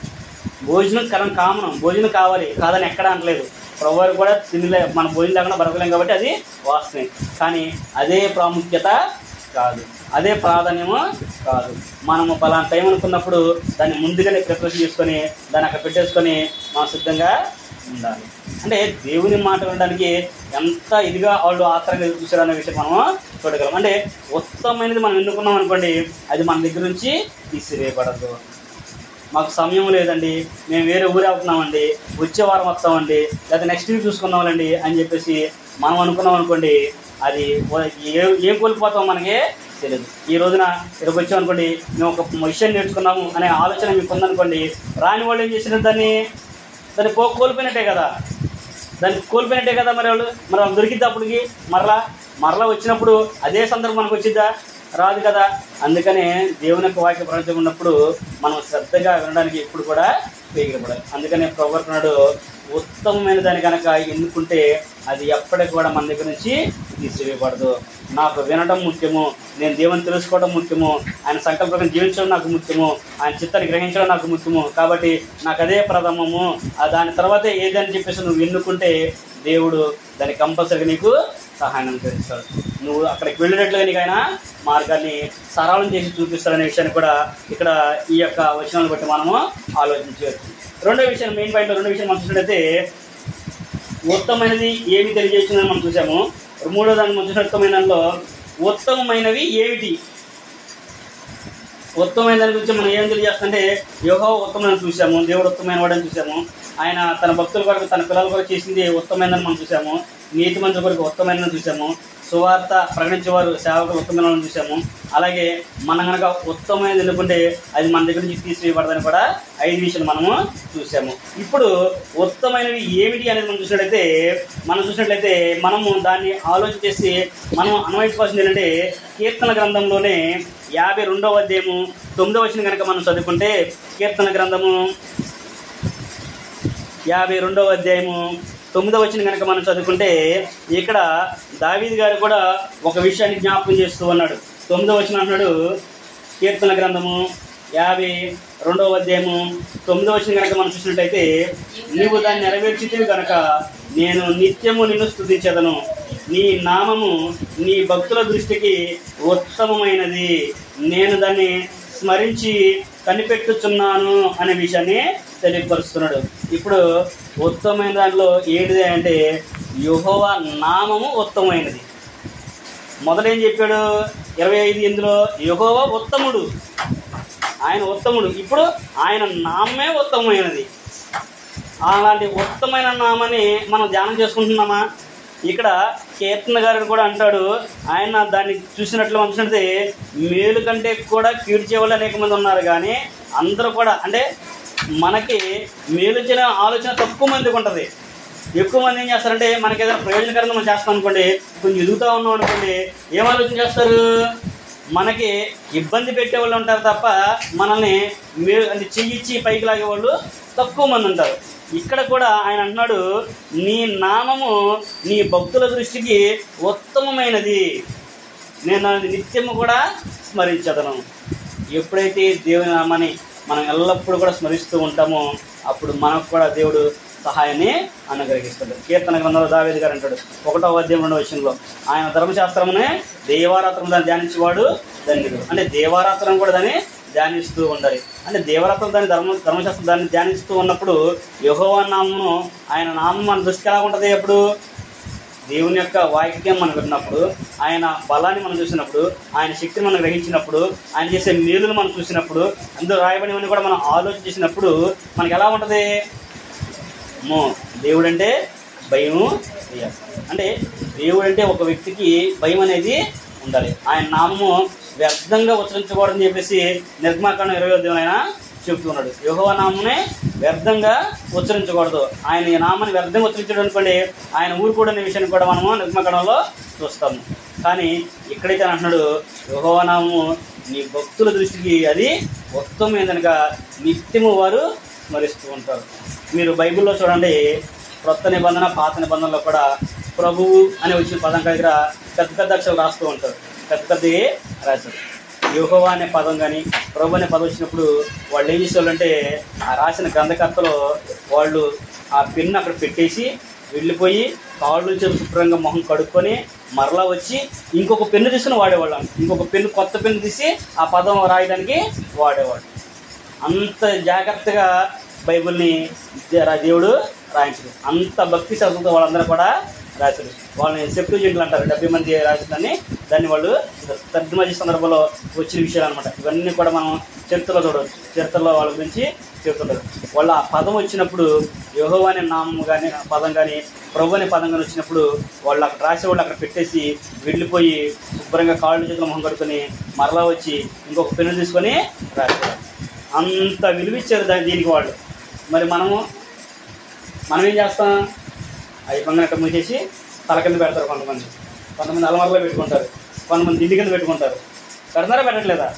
[SPEAKER 1] భోజనం కామనం, భోజనం కావాలి కాదని ఎక్కడ అనలేదు. ప్రభువారు కూడా తినలే, మన భోజనం లేకుండా బ్రతకలేం కాబట్టి అది వాస్తవం. కానీ అదే ప్రాముఖ్యత కాదు, అదే ప్రాధాన్యము కాదు. మనము పలానా టైం అనుకున్నప్పుడు దాన్ని ముందుగానే ప్రిపరేషన్ చేసుకొని దాన్ని అక్కడ పెట్టేసుకొని మనం సిద్ధంగా ఉండాలి. అంటే దేవుని మాట వినడానికి ఎంత ఇదిగా వాళ్ళు ఆత్రంగా చూసారనే విషయం మనము చూడగలం. అంటే ఉత్తమమైనది మనం ఎన్నుకున్నాం అనుకోండి, అది మన దగ్గర నుంచి తీసివేయబడదు. మాకు సమయం లేదండి, మేము వేరే ఊరే అవుతున్నామండి, వచ్చే వారం వస్తామండి, లేదా నెక్స్ట్ వీక్ చూసుకుందామండి అని చెప్పేసి మనం అనుకున్నాం అనుకోండి, అది ఏం కోల్పోతాం మనకే తెలియదు. ఈ రోజున ఇక్కడికి వచ్చామనుకోండి, మేము ఒక విషయం నేర్చుకున్నాము అనే ఆలోచన మీకు ఉందనుకోండి, రాని వాళ్ళు ఏం చేసినారు, దాన్ని కోల్పోయినట్టే కదా, మరి వాళ్ళు దొరికిద్దా అప్పటికి మరలా వచ్చినప్పుడు అదే సందర్భం మనకు వచ్చిద్దా? రాదు కదా. అందుకనే దేవుని యొక్క వాక్య ప్రపంచం ఉన్నప్పుడు మనం శ్రద్ధగా వినడానికి ఎప్పుడు కూడా వేగిరపడాలి. అందుకనే ప్రభువున్నాడు, ఉత్తమమైన దాని కనుక ఎన్నుకుంటే అది ఎప్పటికి కూడా మన దగ్గర నుంచి తీసివేయబడదు. నాకు వినడం ముఖ్యము, నేను దేవుని తెలుసుకోవడం ముఖ్యము, ఆయన సంకల్పం జీవించడం నాకు ముఖ్యము, ఆయన చిత్తాన్ని గ్రహించడం నాకు ముఖ్యము, కాబట్టి నాకు అదే ప్రథమము. దాని తర్వాతే ఏదని చెప్పేసి నువ్వు ఎన్నుకుంటే దేవుడు దాన్ని కంపల్సరీగా నీకు సహాయం అనుగ్రహిస్తాడు. నువ్వు అక్కడికి వెళ్ళినట్లుగా నీకైనా మార్గాన్ని సరళం చేసి చూపిస్తాడనే విషయాన్ని కూడా ఇక్కడ ఈ యొక్క వచనాలను బట్టి మనము ఆలోచించవచ్చు. రెండో విషయం, మెయిన్ పాయింట్ రెండో విషయం మనం చూసినట్లయితే ఉత్తమమైనది ఏమి తెలియజేస్తుందని మనం చూసాము. మూడో దాన్ని మనం చూసిన ఉత్తమైన దానిలో ఉత్తమమైనవి ఏమిటి? ఉత్తమమైన దాని గురించి మనం ఏం తెలియజేస్తుంటే యెహోవా ఉత్తమమైన చూసాము, దేవుడు ఉత్తమైన వాడని చూసాము, ఆయన తన భక్తుల కొరకు తన పిల్లల కొరకు చేసింది ఉత్తమైనదని మనం చూసాము, నీతి మంత్రుల కొరకు ఉత్తమైనదని చూసాము, సువార్త ప్రకటించేవారు సేవకులు ఉత్తమైనదని చూసాము. అలాగే మనం కనుక ఉత్తమైనది ఎన్నుకుంటే అది మన దగ్గర నుంచి తీసివేయబడదని కూడా 5 విషయాలు మనము చూసాము. ఇప్పుడు ఉత్తమైనవి ఏమిటి అనేది మనం చూసినట్లయితే మనము దాన్ని ఆలోచన చేసి మనం అన్వయించుకోవాల్సింది ఏంటంటే కీర్తన గ్రంథంలోనే 52వ అధ్యాయము 9వ వచనం కనుక మనం చదువుకుంటే, కీర్తన గ్రంథము 52వ అధ్యాయము 9వ వచనం కనుక మనం చదువుకుంటే ఇక్కడ దావీదు గారు కూడా ఒక విషయాన్ని జ్ఞాపకం చేస్తూ ఉన్నాడు. 9వ వచనం అంటున్నాడు, కీర్తన గ్రంథము 52వ అధ్యాయము 9వ వచనం కనుక మనం చూసినట్టయితే, నీవు దాన్ని నెరవేర్చితివి కనుక నేను నిత్యము నిన్ను స్తుతించెదను, నీ నామము నీ భక్తుల దృష్టికి ఉత్తమమైనది, నేను దాన్ని స్మరించి కనిపెట్టుచున్నాను అనే విషయాన్ని తెలియపరుస్తున్నాడు. ఇప్పుడు ఉత్తమమైన దాంట్లో ఏంటిది అంటే యెహోవా నామము ఉత్తమమైనది. మొదలేం చెప్పాడు 25:8లో, యెహోవా ఉత్తముడు, ఆయన ఉత్తముడు. ఇప్పుడు ఆయన నామే ఉత్తమమైనది. అలాంటి ఉత్తమైన నామాన్ని మనం ధ్యానం చేసుకుంటున్నామా? ఇక్కడ కీర్తన గారు కూడా అంటాడు, ఆయన దాన్ని చూసినట్లు చూసినట్టే మేలు కంటే కూడా కీడ్చే వాళ్ళు అనేక మంది ఉన్నారు, కానీ అందరూ కూడా అంటే మనకి మేలు చేయని ఆలోచన తక్కువ మందికి ఉంటుంది. ఎక్కువ మంది ఏం చేస్తారంటే మనకి ఏదైనా ప్రయోజనకరంగా మనం చేస్తాం అనుకోండి, కొంచెం ఎదుగుతూ ఉన్నాం అనుకోండి, ఏం ఆలోచన చేస్తారు, మనకి ఇబ్బంది పెట్టేవాళ్ళు ఉంటారు తప్ప మనల్ని అంటే చెయ్యిచ్చి పైకి లాగేవాళ్ళు తక్కువ మంది ఉంటారు. ఇక్కడ కూడా ఆయన అంటున్నాడు, నీ నామము నీ భక్తుల దృష్టికి ఉత్తమమైనది, నేను నిత్యము కూడా స్మరించదను. ఎప్పుడైతే దేవుని నామాన్ని మనం ఎల్లప్పుడూ కూడా స్మరిస్తూ ఉంటామో అప్పుడు మనకు కూడా దేవుడు సహాయాన్ని అనుగ్రహిస్తాడు. కీర్తన గ్రంథంలో దావీదు గారు అంటాడు 1వ అధ్యాయం 2వ వచనంలో, ఆయన ధర్మశాస్త్రమునే దేవారాత్రం దాన్ని ధ్యానించేవాడు ధన్యుడు. అంటే దేవారాత్రం కూడా దాన్ని ధ్యానిస్తూ ఉండాలి. అంటే దేవరాత్రం దాన్ని ధర్మశాస్త్రం దాన్ని ధ్యానిస్తూ ఉన్నప్పుడు యెహోవా నామమును, ఆయన నామం మన దృష్టికి ఎలా ఉంటుంది? అప్పుడు దేవుని యొక్క వాక్యం మనం విన్నప్పుడు, ఆయన బలాన్ని మనం చూసినప్పుడు, ఆయన శక్తిని మనం గ్రహించినప్పుడు, ఆయన చేసే మేలును మనం చూసినప్పుడు, అందులో రాయబడినవన్నీ కూడా మనం ఆలోచన చేసినప్పుడు మనకి ఎలా ఉంటుంది? దేవుడంటే భయము చేయాలి. అంటే దేవుడు అంటే ఒక వ్యక్తికి భయం అనేది ఉండాలి. ఆయన నామము వ్యర్థంగా ఉచ్చరించకూడదని చెప్పేసి నిర్గమాకాండం 20వ ఆయన చెబుతున్నాడు. యెహోవా నామమునే వ్యర్థంగా ఉచ్చరించకూడదు. ఆయన నామాన్ని వ్యర్థంగా ఉచ్చరించడం అనుకోండి, ఆయన ఊరుకోడనే విషయాన్ని కూడా మనము నిర్గమాకాండంలో చూస్తాము. కానీ ఇక్కడైతే అంటున్నాడు, యెహోవా నామము నీ భక్తుల దృష్టికి అది ఉత్తమమైనదనగా నిత్యము వారు స్మరిస్తూ ఉంటారు. మీరు బైబిల్లో చూడండి, క్రొత్త నిబంధన పాత నిబంధనలో కూడా ప్రభువు అని వచ్చిన పదం దగ్గర పెద్ద పెద్ద అక్షరాలు రాస్తూ ఉంటారు, పెద్ద పెద్దవి రాశారు. యెహోవా అనే పదం కానీ ప్రభు అనే పదం వచ్చినప్పుడు వాళ్ళు ఏం చేసేవాళ్ళంటే ఆ రాసిన గ్రంథకర్తలో వాళ్ళు ఆ పెన్ను అక్కడ పెట్టేసి వెళ్ళిపోయి కాళ్ళు చేతులు శుభ్రంగా మొహం కడుక్కొని మరలా వచ్చి ఇంకొక పెన్ను తీసుకుని వాడేవాళ్ళం. ఇంకొక పెన్ను, కొత్త పెన్ను తీసి ఆ పదం రాయడానికి వాడేవాడు. అంత జాగ్రత్తగా బైబిల్ని దేవుడు రాయించాడు. అంత భక్తి శ్రద్ధతో వాళ్ళందరూ కూడా రాశారు. వాళ్ళని సెప్టుజింట్లు అంటారు, 70 మంది రాసిందని. దాన్ని వాళ్ళు తర్జుమా సందర్భంలో వచ్చిన విషయాలు అనమాట. ఇవన్నీ కూడా మనం చరిత్రలో చూడవచ్చు. చరిత్రలో వాళ్ళ గురించి చెప్తుంటారు. వాళ్ళు ఆ పదం వచ్చినప్పుడు, యెహోవా అనే నామం కానీ పదం కానీ ప్రభు అనే పదం కానీ వచ్చినప్పుడు వాళ్ళు అక్కడ రాసేవాళ్ళు అక్కడ పెట్టేసి వెళ్ళిపోయి శుభ్రంగా కాళ్ళు చేతులు మొహం కడుక్కొని మరలా వచ్చి ఇంకొక పెన్ను తీసుకొని రాసేవాళ్ళు. అంత విలువిచ్చారు దీనికి వాళ్ళు. మరి మనం ఏం చేస్తాం? అవి పంగనట్టు మూసేసి తల కింద పెడతారు. కొంతమంది అలమరలో పెట్టుకుంటారు, కొంతమంది దిండి కింద పెట్టుకుంటారు. పెడతారా పెట్టట్లేదా?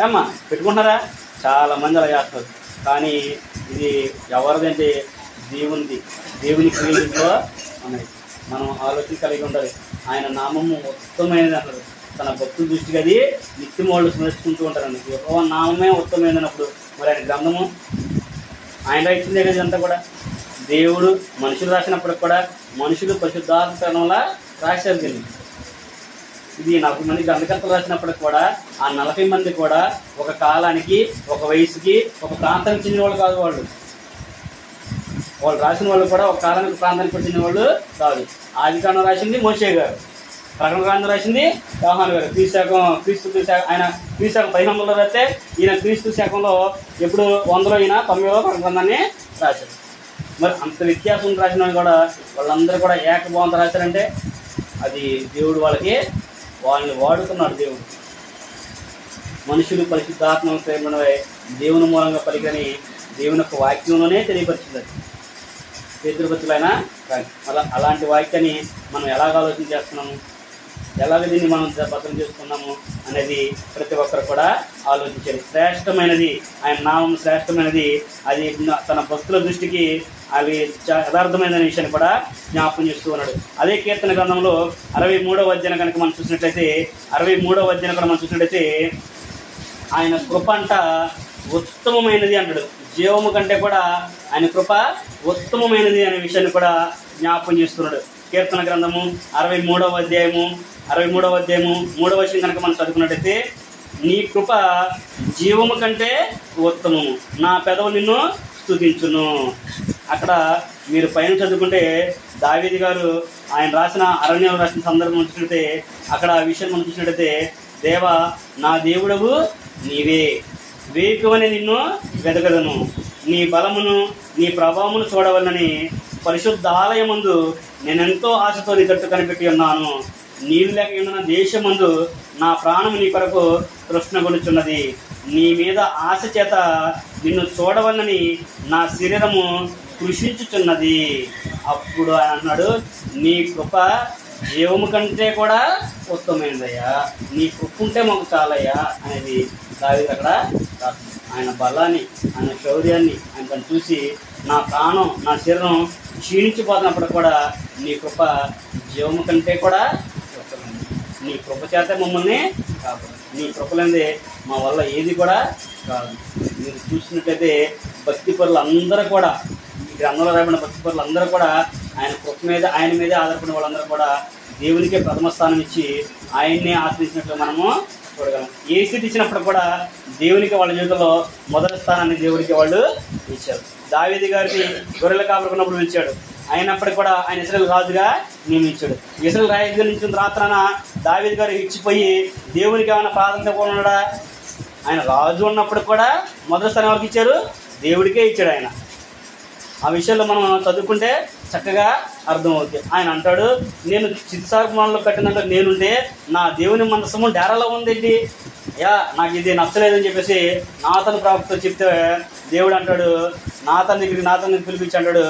[SPEAKER 1] ఏమ్మా పెట్టుకుంటున్నారా? చాలామంది అలా చేస్తారు. కానీ ఇది ఎవరిదంటే దేవునిది. దేవుని క్రియలో ఉన్నాయి. మనం ఆలోచన కలిగి ఉండాలి. ఆయన నామము ఉత్తమమైనది అన్నారు. తన భక్తుల దృష్టికి అది నిత్యం వాళ్ళు స్మరించుకుంటూ ఉంటారండి. యెహోవా నామమే ఉత్తమమైనది అన్నప్పుడు మరి ఆయన గ్రంథము ఆయన రాయించిందే కదా ఇదంతా కూడా. దేవుడు మనుషులు రాసినప్పటికి కూడా మనుషులు పరిశుద్ధాత్మలా రాశారు దీన్ని. ఇది 40 మంది గ్రంథకర్తలు రాసినప్పటికి కూడా ఆ 40 మంది కూడా ఒక కాలానికి, ఒక వయసుకి, ఒక ప్రాంతానికి చెందిన వాళ్ళు కాదు. వాళ్ళు రాసిన వాళ్ళు కూడా ఒక కాలానికి, ప్రాంతానికి చెందిన వాళ్ళు కాదు. ఆదికాండం రాసింది మోషే గారు, ప్రకటన గ్రంథం రాసింది యోహాను గారు. క్రీస్తు ఆయన క్రీస్తు శకం 1500లో రాస్తే ఈయన క్రీస్తు శకంలో ఎప్పుడు 100లో ఈయన 90లో ప్రకటన గ్రంథాన్ని రాశారు. మరి అంత వ్యత్యాసం రాసిన వాళ్ళు కూడా వాళ్ళందరూ కూడా ఏకభావంతో రాశారంటే అది దేవుడు వాళ్ళని వాడుతున్నాడు. దేవుడు మనుషులు పరిశుద్ధాత్మ ప్రేమనే దేవుని మూలంగా పలికని దేవుని యొక్క వాక్యంలోనే తెలియపరిచింది. పేతురుపతులైనా కానీ అలాంటి వాక్యాన్ని మనం ఎలాగ ఆలోచన చేస్తున్నాము, ఎలాగ దీన్ని మనం భద్రం చేసుకున్నాము అనేది ప్రతి ఒక్కరు కూడా ఆలోచించాలి. శ్రేష్టమైనది ఆయన నామం, శ్రేష్టమైనది. అది తన భక్తుల దృష్టికి అవి యథార్థమైన విషయాన్ని కూడా జ్ఞాపకం చేస్తూ ఉన్నాడు. అదే కీర్తన గ్రంథంలో 63వ అధ్యాయం కనుక మనం చూసినట్లయితే 63వ అధ్యాయం కూడా మనం చూసినట్లయితే ఆయన కృప అంట ఉత్తమమైనది అంటాడు. జీవము కంటే కూడా ఆయన కృప ఉత్తమమైనది అనే విషయాన్ని కూడా జ్ఞాపకం చేస్తున్నాడు. కీర్తన గ్రంథము 63వ అధ్యాయము 3వ వచనం కనుక మనం చదువుకున్నట్టయితే నీ కృప జీవము కంటే ఉత్తమము, నా పెదవులు నిన్ను స్తుతించును. అక్కడ మీరు పైన చదువుకుంటే దావీదు గారు ఆయన రాసిన అరణ్యం రాసిన సందర్భం చూసినట్టే అక్కడ ఆ విషయం మనం చూసినట్టయితే దేవా నా దేవుడవు నీవే, వేకువని నిన్ను వెదగలను, నీ బలమును నీ ప్రభావమును చూడవలనని పరిశుద్ధ ఆలయమందు నేనెంతో ఆశతో నీ తట్టు కనిపెట్టి ఉన్నాను. నీవు లేక ఉన్న దేశమందు నా ప్రాణము నీ కొరకు తృష్ణగొనుచున్నది. నీ మీద ఆశ చేత నిన్ను చూడవలనని నా శరీరము కృషించుచున్నది. అప్పుడు ఆయన అన్నాడు, నీ కృప జీవము కంటే కూడా ఉత్తమైనదయ్యా, నీ కృప ఉంటే మాకు చాలయ్యా అనేది దావీదు అక్కడ రాస్తుంది. ఆయన బలాన్ని, ఆయన శౌర్యాన్ని ఆయన తను చూసి నా ప్రాణం, నా శరీరం క్షీణించిపోతున్నప్పుడు కూడా నీ కృప జీవము కంటే కూడా ఉత్తమైనది. నీ కృప చేత మమ్మల్ని కాపాడు. నీ కృపలేదే మా వల్ల ఏది కూడా కాదు. మీరు చూసినట్లయితే భక్తి పరులు అందరూ కూడా, ఈ గ్రంథంలో రాబడిన భక్తి పరులు అందరూ కూడా ఆయన కృప మీద, ఆయన మీదే ఆధారపడిన వాళ్ళందరూ కూడా దేవునికే ప్రథమ స్థానం ఇచ్చి ఆయన్నే ఆశ్రయించినట్లు మనము చూడగలం. ఏ స్థితి ఇచ్చినప్పుడు కూడా దేవునికి వాళ్ళ జీవితంలో మొదటి స్థానాన్ని దేవుడికి వాళ్ళు ఇచ్చారు. దావీదు గారికి గొర్రెల కాపుకున్నప్పుడు పిలిచాడు, అయినప్పటికీ కూడా ఆయన ఇశ్రాయేలు రాజుగా నియమించాడు. ఇశ్రాయేలు రాజుగా నిలిచిన రాత్రాన దావీదు గారు ఇచ్చిపోయి దేవునికి ఏమైనా ప్రాధాన్యత ఉన్నాడా? ఆయన రాజు ఉన్నప్పుడు కూడా మొదటి స్థానం ఎవరికి ఇచ్చారు? దేవుడికే ఇచ్చాడు. ఆయన ఆ విషయాల్లో మనం చదువుకుంటే చక్కగా అర్థమవుతుంది. ఆయన అంటాడు, నేను చిత్సాకుమారంలో కట్టినట్టు నేనుంటే నా దేవుని మనసము డేరాలో ఉందేంటి, నాకు ఇది నచ్చలేదని చెప్పేసి నాతను ప్రవక్తతో చెప్తే దేవుడు అంటాడు, నాతన్ దగ్గరికి పిలిపించి అంటాడు,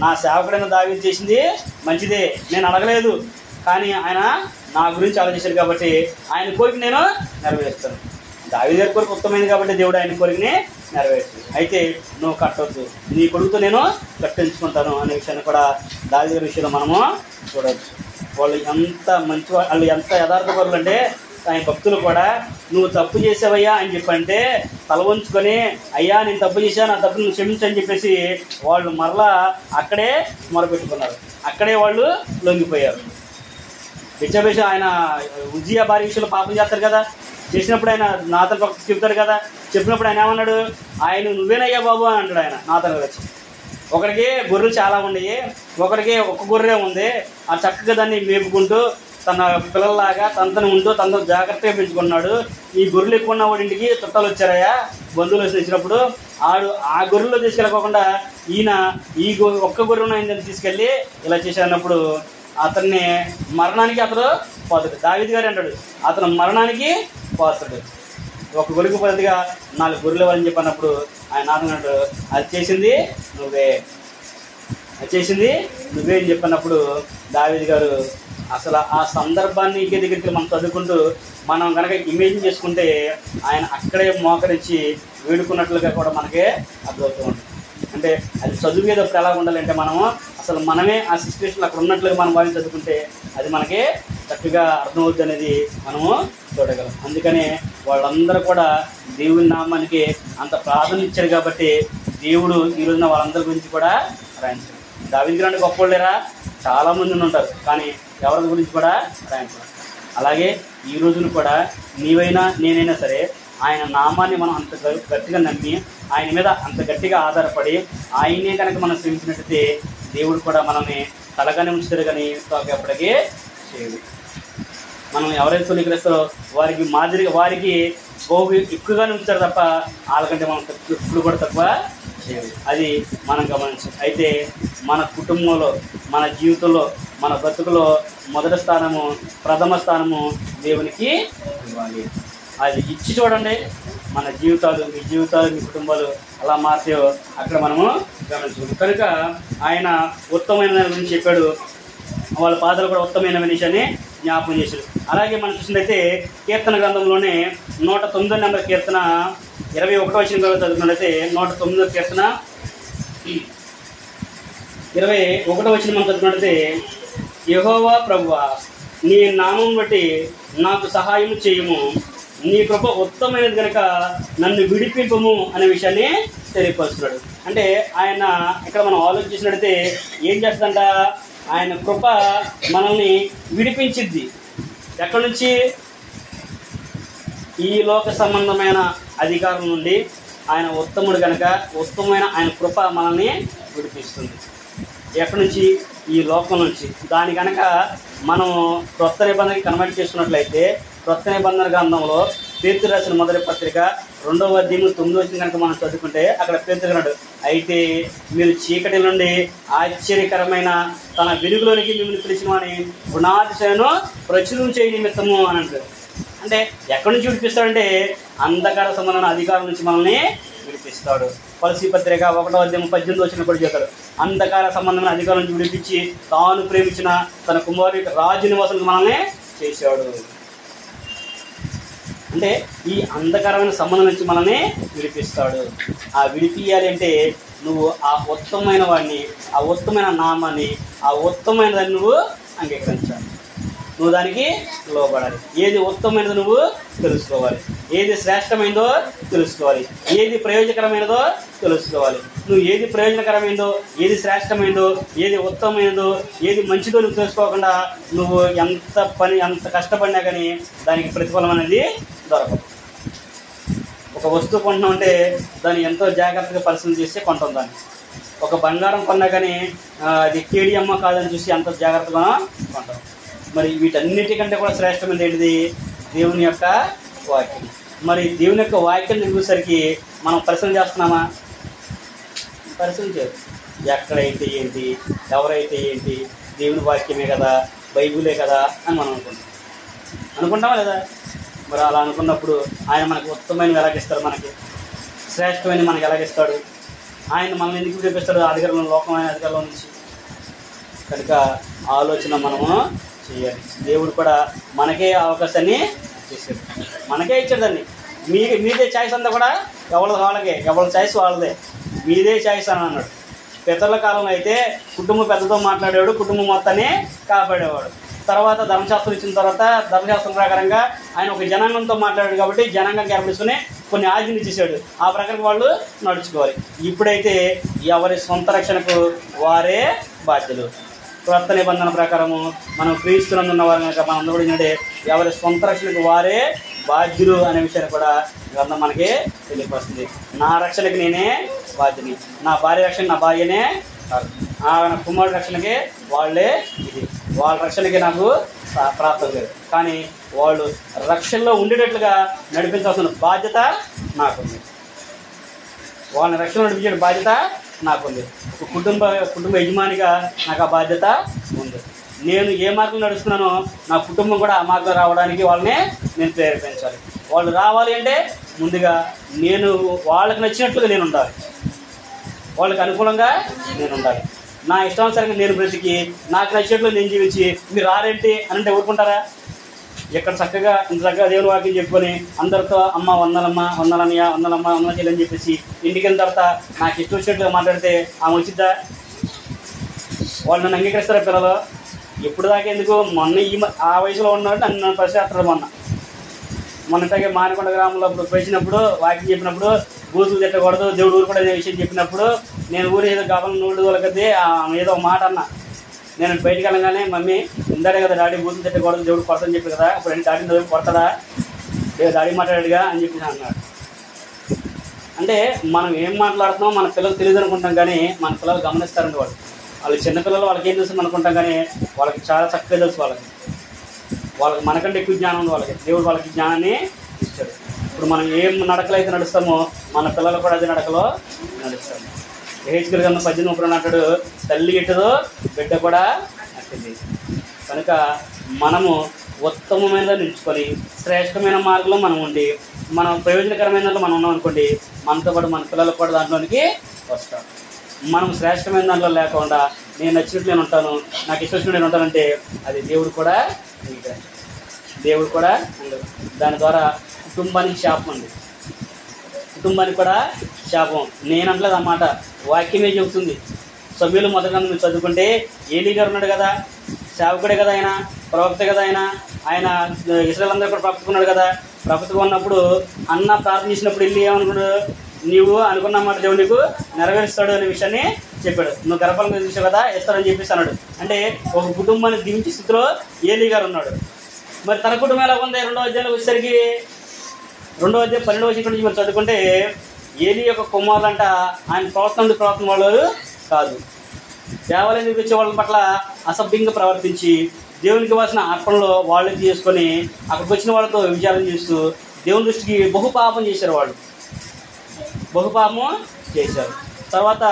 [SPEAKER 1] నా సేవకుడైన దావీదు చేసింది మంచిదే, నేను అడగలేదు, కానీ ఆయన నా గురించి ఆలోచించాడు కాబట్టి ఆయన కోరిక నేను నెరవేరుస్తాను. దావీదు గారి కోరిక ఉత్తమైంది కాబట్టి దేవుడు ఆయన కోరికని నెరవేరుస్తుంది. అయితే నువ్వు కట్టొద్దు, నీ కొడుకుతో నేను కట్టించుకుంటాను అనే విషయాన్ని కూడా దావీదు గారి విషయంలో మనము చూడవచ్చు. వాళ్ళు ఎంత మంచి, వాళ్ళు ఎంత యథార్థపరులు అంటే ఆయన భక్తులు కూడా నువ్వు తప్పు చేసావయ్యా అని చెప్పంటే తల వంచుకొని, అయ్యా నేను తప్పు చేశా, నా తప్పు నువ్వు క్షమించని చెప్పేసి వాళ్ళు మరలా అక్కడే మొరపెట్టుకున్నారు, అక్కడే వాళ్ళు లొంగిపోయారు. బిచ్చబేష ఆయన ఉజ్జియా భార్య విషయంలో పాపం చేస్తారు కదా, చేసినప్పుడు ఆయన నాతన్ భక్తి చెప్తాడు కదా, చెప్పినప్పుడు ఆయన ఏమన్నాడు, ఆయన నువ్వేనయ్యా బాబు అని అంటాడు. ఆయన నాతన్ వచ్చి, ఒకరికి గొర్రెలు చాలా ఉన్నాయి, ఒకరికి ఒక్క గొర్రె ఉంది, ఆ చక్కగా దాన్ని మేపుకుంటూ తన పిల్లల్లాగా తనతో ఉంటూ తనతో జాగ్రత్తగా పెంచుకున్నాడు. ఈ గొర్రెలు ఎక్కువ ఉన్న వాడింటికి చుట్టాలు వచ్చారయ్యా, బంధువులు వచ్చినప్పుడు ఆ గొర్రెల్లో తీసుకెళ్ళకోకుండా ఈయన ఒక్క గొర్రె ఉన్న తీసుకెళ్ళి ఇలా చేశానప్పుడు అతన్ని మరణానికి అతడు పాత్రుడు. దావీదు గారు అంటాడు, అతను మరణానికి పాత్రుడు. ఒక గొర్రెకు పద్ధతిగా 4 గొర్రెలు ఇవ్వాలని చెప్పినప్పుడు ఆయన అన్నాడు, అది చేసింది నువ్వే అని చెప్పినప్పుడు దావీదు గారు అసలు ఆ సందర్భాన్ని దగ్గరికి మనం చదువుకుంటూ మనం కనుక ఇమేజిన్ చేసుకుంటే ఆయన అక్కడే మోకరించి వేడుకున్నట్లుగా కూడా మనకే అర్థమవుతూ ఉంటుంది. అంటే అది చదువు ఏదప్పుడు ఎలా ఉండాలంటే మనము అసలు మనమే ఆ సిచ్యువేషన్లో అక్కడ ఉన్నట్లుగా మనం భావించి చదువుకుంటే అది మనకి చక్కగా అర్థమవుద్ది అనేది మనము చూడగలం. అందుకనే వాళ్ళందరూ కూడా దేవుని నామానికి అంత ప్రాధాన్యత ఇచ్చారు కాబట్టి దేవుడు ఈ రోజున వాళ్ళందరి గురించి కూడా రాయించాడు. దావీదు గారు గొప్పలేరా, చాలామంది ఉంటారు, కానీ ఎవరి గురించి కూడా రాయించారు. అలాగే ఈ రోజున కూడా నీవైనా నేనైనా సరే ఆయన నామాన్ని మనం అంత గట్టిగా నమ్మి ఆయన మీద అంత గట్టిగా ఆధారపడి ఆయనే కనుక మనం సేవించినట్టయితే దేవుడు కూడా మనల్ని తలగానే ఉంచుతాడు, కానీ ఎప్పటికీ చేయడు. మనం ఎవరైతే తొలిగిస్తారో వారికి మాదిరిగా వారికి ఎక్కువగానే ఉంచుతారు తప్ప వాళ్ళకంటే మనం ఇప్పుడు కూడా తక్కువ చేయదు. అది మనం గమనించాలి. అయితే మన కుటుంబంలో, మన జీవితంలో, మన బ్రతుకులో మొదటి స్థానము, ప్రథమ స్థానము దేవునికి ఇవ్వాలి. అది ఇచ్చి చూడండి, మన జీవితాలు, మీ జీవితాలు, మీ కుటుంబాలు అలా మారితే అక్కడ మనము గమనించాలి. కనుక ఆయన ఉత్తమమైన గురించి చెప్పాడు, వాళ్ళ పాదాలు కూడా ఉత్తమైన విషయాన్ని జ్ఞాపకం చేశాడు. అలాగే మనం చూసినట్లయితే కీర్తన గ్రంథంలోనే 109 నెంబర్ కీర్తన 21వ వచనం చదువుకున్నట్లయితే 109వ కీర్తన 21వ వచనం మనం చదువుకున్నట్లయితే, యెహోవా ప్రభువా నీ నామం బట్టి నాకు సహాయం చేయము, నీ కృప ఉత్తమైనది కనుక నన్ను విడిపింపము అనే విషయాన్ని తెలియపరుస్తున్నాడు. అంటే ఆయన ఇక్కడ మనం ఆలోచించినట్లయితే ఏం చేస్తుందంట, ఆయన కృప మనల్ని విడిపించిద్ది. ఎక్కడి నుంచి? ఈ లోక సంబంధమైన అధికారం నుండి ఆయన ఉత్తముడు కనుక ఉత్తమమైన ఆయన కృప మనల్ని విడిపిస్తుంది. ఎక్కడి నుంచి? ఈ లోకం నుంచి. దాని కనుక మనం క్రొత్త నిబంధనకి కన్వర్ట్ చేసుకున్నట్లయితే క్రొత్త నిబంధన గ్రంథంలో పేతురు రాసిన మొదటి పత్రిక 2వ అధ్యాయం 9వ వచనం కనుక మనం చదువుకుంటే అక్కడ పేతురు అన్నాడు, అయితే మీరు చీకటి నుండి ఆశ్చర్యకరమైన తన వెలుగులోనికి మిమ్మల్ని పిలిచిన వాని గుణాతిశయను ప్రచురం చేయ నిమిత్తము అని అంటారు. అంటే ఎక్కడి నుంచి విడిపిస్తాడంటే అంధకార సంబంధమైన అధికారం నుంచి మనల్ని విడిపిస్తాడు. కొలసీ పత్రిక 1వ అధ్యాయం 18వ వచనం కూడా చెప్తాడు, అంధకార సంబంధమైన అధికారం నుంచి విడిపించి తాను ప్రేమించిన తన కుమారుడి రాజు నివాసానికి మనల్ని చేశాడు. అంటే ఈ అంధకారమైన సంబంధం నుంచి మనల్ని విడిపిస్తాడు. ఆ విడిపియాలి అంటే నువ్వు ఆ ఉత్తమమైన వాడిని, ఆ ఉత్తమైన నామాన్ని, ఆ ఉత్తమైన దాన్ని నువ్వు అంగీకరించాలి. నువ్వు దానికి లోబడాలి. ఏది ఉత్తమమైనదో నువ్వు తెలుసుకోవాలి, ఏది శ్రేష్టమైనదో తెలుసుకోవాలి, ఏది ప్రయోజనకరమైనదో తెలుసుకోవాలి. నువ్వు ఏది ప్రయోజనకరమైనదో, ఏది శ్రేష్టమైనదో, ఏది ఉత్తమమైనదో, ఏది మంచిదో నువ్వు తెలుసుకోకుండా నువ్వు ఎంత కష్టపడినా కానీ దానికి ప్రతిఫలం అనేది దొరకదు. ఒక వస్తువు కొంటున్నాం అంటే దాన్ని ఎంతో జాగ్రత్తగా పరిశీలన చేసి కొంటాం. దాన్ని ఒక బంగారం కొన్నా కానీ అది కేడియమ్మ కాదని చూసి ఎంత జాగ్రత్తగా కొంటాం. మరి వీటన్నిటికంటే కూడా శ్రేష్టమైనది ఏంటిది? దేవుని యొక్క వాక్యం. మరి దేవుని యొక్క వాక్యం చూసేసరికి మనం పరిశీలన చేస్తున్నామా? పరిశీలన చేయదు. ఎక్కడైతే ఏంటి, ఎవరైతే ఏంటి, దేవుని వాక్యమే కదా, బైబులే కదా అని మనం అనుకుంటామా లేదా? మరి అలా అనుకున్నప్పుడు ఆయన మనకు ఉత్తమమైనవి ఎలాగిస్తారు, మనకి శ్రేష్టమైన మనకి ఎలాగిస్తాడు? ఆయన మనల్ని ఎందుకు చూపిస్తాడు అధికారంలో, లోకమైన అధికారంలో నుంచి? కనుక ఆలోచన మనము చేయాలి. దేవుడు కూడా మనకే అవకాశాన్ని చేశాడు, మనకే ఇచ్చాడు దాన్ని. మీదే ఛాయిస్ అంతా కూడా వాళ్ళకే, ఎవరి ఛాయిస్ వాళ్ళదే, మీదే ఛాయిస్ అని అన్నాడు. పితరుల కాలంలో అయితే కుటుంబం పెద్దతో మాట్లాడేవాడు, కుటుంబం మొత్తాన్ని కాపాడేవాడు. తర్వాత ధర్మశాస్త్రం ఇచ్చిన తర్వాత ధర్మశాస్త్రం ప్రకారంగా ఆయన ఒక జనాంగంతో మాట్లాడాడు కాబట్టి జనాంగం ఏర్పడుచుకుని కొన్ని ఆజ్ఞలు ఇచ్చేసాడు, ఆ ప్రకారం వాళ్ళు నడుచుకోవాలి. ఇప్పుడైతే ఎవరి సొంత రక్షణకు వారే బాధ్యులు. క్రొత్త నిబంధన ప్రకారము మనం క్రీస్తునందు ఉన్నవారు కనుక మనం కూడా ఏంటంటే ఎవరి సొంత రక్షణకు వారే బాధ్యులు అనే విషయాన్ని కూడా గ్రంథం మనకి తెలియపరుస్తుంది. నా రక్షణకి నేనే బాధ్యుని, నా భార్య రక్షణ నా భార్యనే కాదు, నా కుమారుడి రక్షణకి వాళ్ళే, ఇది వాళ్ళ రక్షణకి నాకు ప్రాప్తం లేదు. కానీ వాళ్ళు రక్షణలో ఉండేటట్లుగా నడిపించాల్సిన బాధ్యత నాకుంది, వాళ్ళని రక్షణ నడిపించే బాధ్యత నాకుంది. ఒక కుటుంబ యజమానిగా నాకు ఆ బాధ్యత ఉంది. నేను ఏ మార్గం నడుస్తున్నానో నా కుటుంబం కూడా ఆ మార్గం రావడానికి వాళ్ళని నేను ప్రేరేపించాలి. వాళ్ళు రావాలి అంటే ముందుగా నేను వాళ్ళకి నచ్చినట్లుగా నేను ఉండాలి, వాళ్ళకి అనుకూలంగా నేను ఉండాలి. నా ఇష్టానుసారంగా నేను బ్రతికి నాకు నచ్చినట్లు నేను జీవించి మీరు రారేంటి అని అంటే ఊరుకుంటారా? ఇక్కడ చక్కగా ఇంత చక్కగా దేవుని వాక్యం చెప్పుకొని అందరితో అమ్మ వందలమ్మ, వందలన్నయ్య, వందలమ్మ, వందల చెల్లి అని చెప్పేసి ఇంటికి వెళ్ళిన తర్వాత నాకు ఇష్టం వచ్చినట్లుగా మాట్లాడితే ఆమె వచ్చిద్దా? వాళ్ళు నన్ను అంగీకరిస్తారా పిల్లలు? ఎప్పుడు దాకా ఎందుకు? మొన్న ఆ వయసులో ఉన్నట్టు నన్ను పరిశీలిస్తాడు. మొన్నటాగే మానకొండ గ్రామంలో వచ్చినప్పుడు వాక్యం చెప్పినప్పుడు బూతులు తిట్టకూడదు, దేవుడు ఊరు కూడా విషయం చెప్పినప్పుడు నేను ఊరు ఏదో గబలం నోడు తోలకద్ది ఏదో మాట అన్నా. నేను బయటికి వెళ్ళగానే మమ్మీ ఇందాడే కదా డాడీ బూతులు తిట్టకూడదు, దేవుడు కొడతాని చెప్పి కదా, ఇప్పుడు డాడీ దేవుడు కొడతాడా, డాడీ మాట్లాడాడుగా అని చెప్పి అన్నాడు. అంటే మనం ఏం మాట్లాడుతున్నామో మన పిల్లలు తెలియదు అనుకుంటాం, కానీ మన పిల్లలు గమనిస్తారండి. వాళ్ళు చిన్నపిల్లలు, వాళ్ళకి ఏం తెలుసు అనుకుంటాం, కానీ వాళ్ళకి చాలా చక్కగా తెలుసు. వాళ్ళకి మనకంటే ఎక్కువ జ్ఞానం ఉంది వాళ్ళకి. దేవుడు వాళ్ళకి జ్ఞానాన్ని ఇచ్చాడు. ఇప్పుడు మనం ఏం నడకలు అయితే నడుస్తామో మన పిల్లలు కూడా అదే నడకలో నడుస్తాము. హెచ్కల్ కన్నా 18:30 అంటాడు, తల్లి ఎట్టదో బిడ్డ కూడా అట్టింది. కనుక మనము ఉత్తమమైనది నిలుచుకొని శ్రేష్టమైన మార్గంలో మనం ఉండి మనం ప్రయోజనకరమైన దాంట్లో మనం ఉన్నాం అనుకోండి, మనతో పాటు మన పిల్లలకు కూడా దాంట్లోనికి వస్తాం. మనం శ్రేష్టమైన దాంట్లో లేకుండా నేను నచ్చినట్టు నేను ఉంటాను, నాకు ఇష్టం నేను ఉంటానంటే అది దేవుడు కూడా దాని ద్వారా కుటుంబానికి శాపం ఉంది, కుటుంబానికి కూడా శాపం. నేనంటలేదు అన్నమాట, వాక్యమే చెబుతుంది. సభ్యులు మొదట మీరు చదువుకుంటే ఏలీ గారు ఉన్నాడు కదా, సేవకుడే కదా, ఆయన ప్రవక్త కదా, ఆయన ఇశ్రాయేలందరూ కూడా ప్రవక్తకున్నాడు కదా. ప్రవక్తగా ఉన్నప్పుడు అన్న ప్రార్థన చేసినప్పుడు వెళ్ళి ఏమనుకున్నాడు, నీవు అనుకున్న మాట దేవుడు నీకు నెరవేరుస్తాడు అనే విషయాన్ని చెప్పాడు. నువ్వు గర్భంగా చూసావు కదా, ఇస్తాడని చెప్పేసి అన్నాడు. అంటే ఒక కుటుంబాన్ని దీవించే స్థితిలో ఏలీ గారు ఉన్నాడు. మరి తన కుటుంబం ఎలా ఉంది? 2వ అధ్యాయంలో వచ్చేసరికి 2వ అధ్యాయం 12వ వచనం నుంచి మీరు చదువుకుంటే ఏలీ యొక్క కుమారులంట ఆయన ప్రవర్తన వాళ్ళు కాదు, దేవాలయం నిర్మించే వాళ్ళ పట్ల అసభ్యంగా ప్రవర్తించి దేవునికి ఇవ్వాల్సిన అర్పణలో వాళ్ళు చేసుకొని అక్కడికి వచ్చిన వాళ్ళతో విచారం చేస్తూ దేవుని దృష్టికి బహుపాపం చేశారు. వాళ్ళు బహుపాపం చేశారు. తర్వాత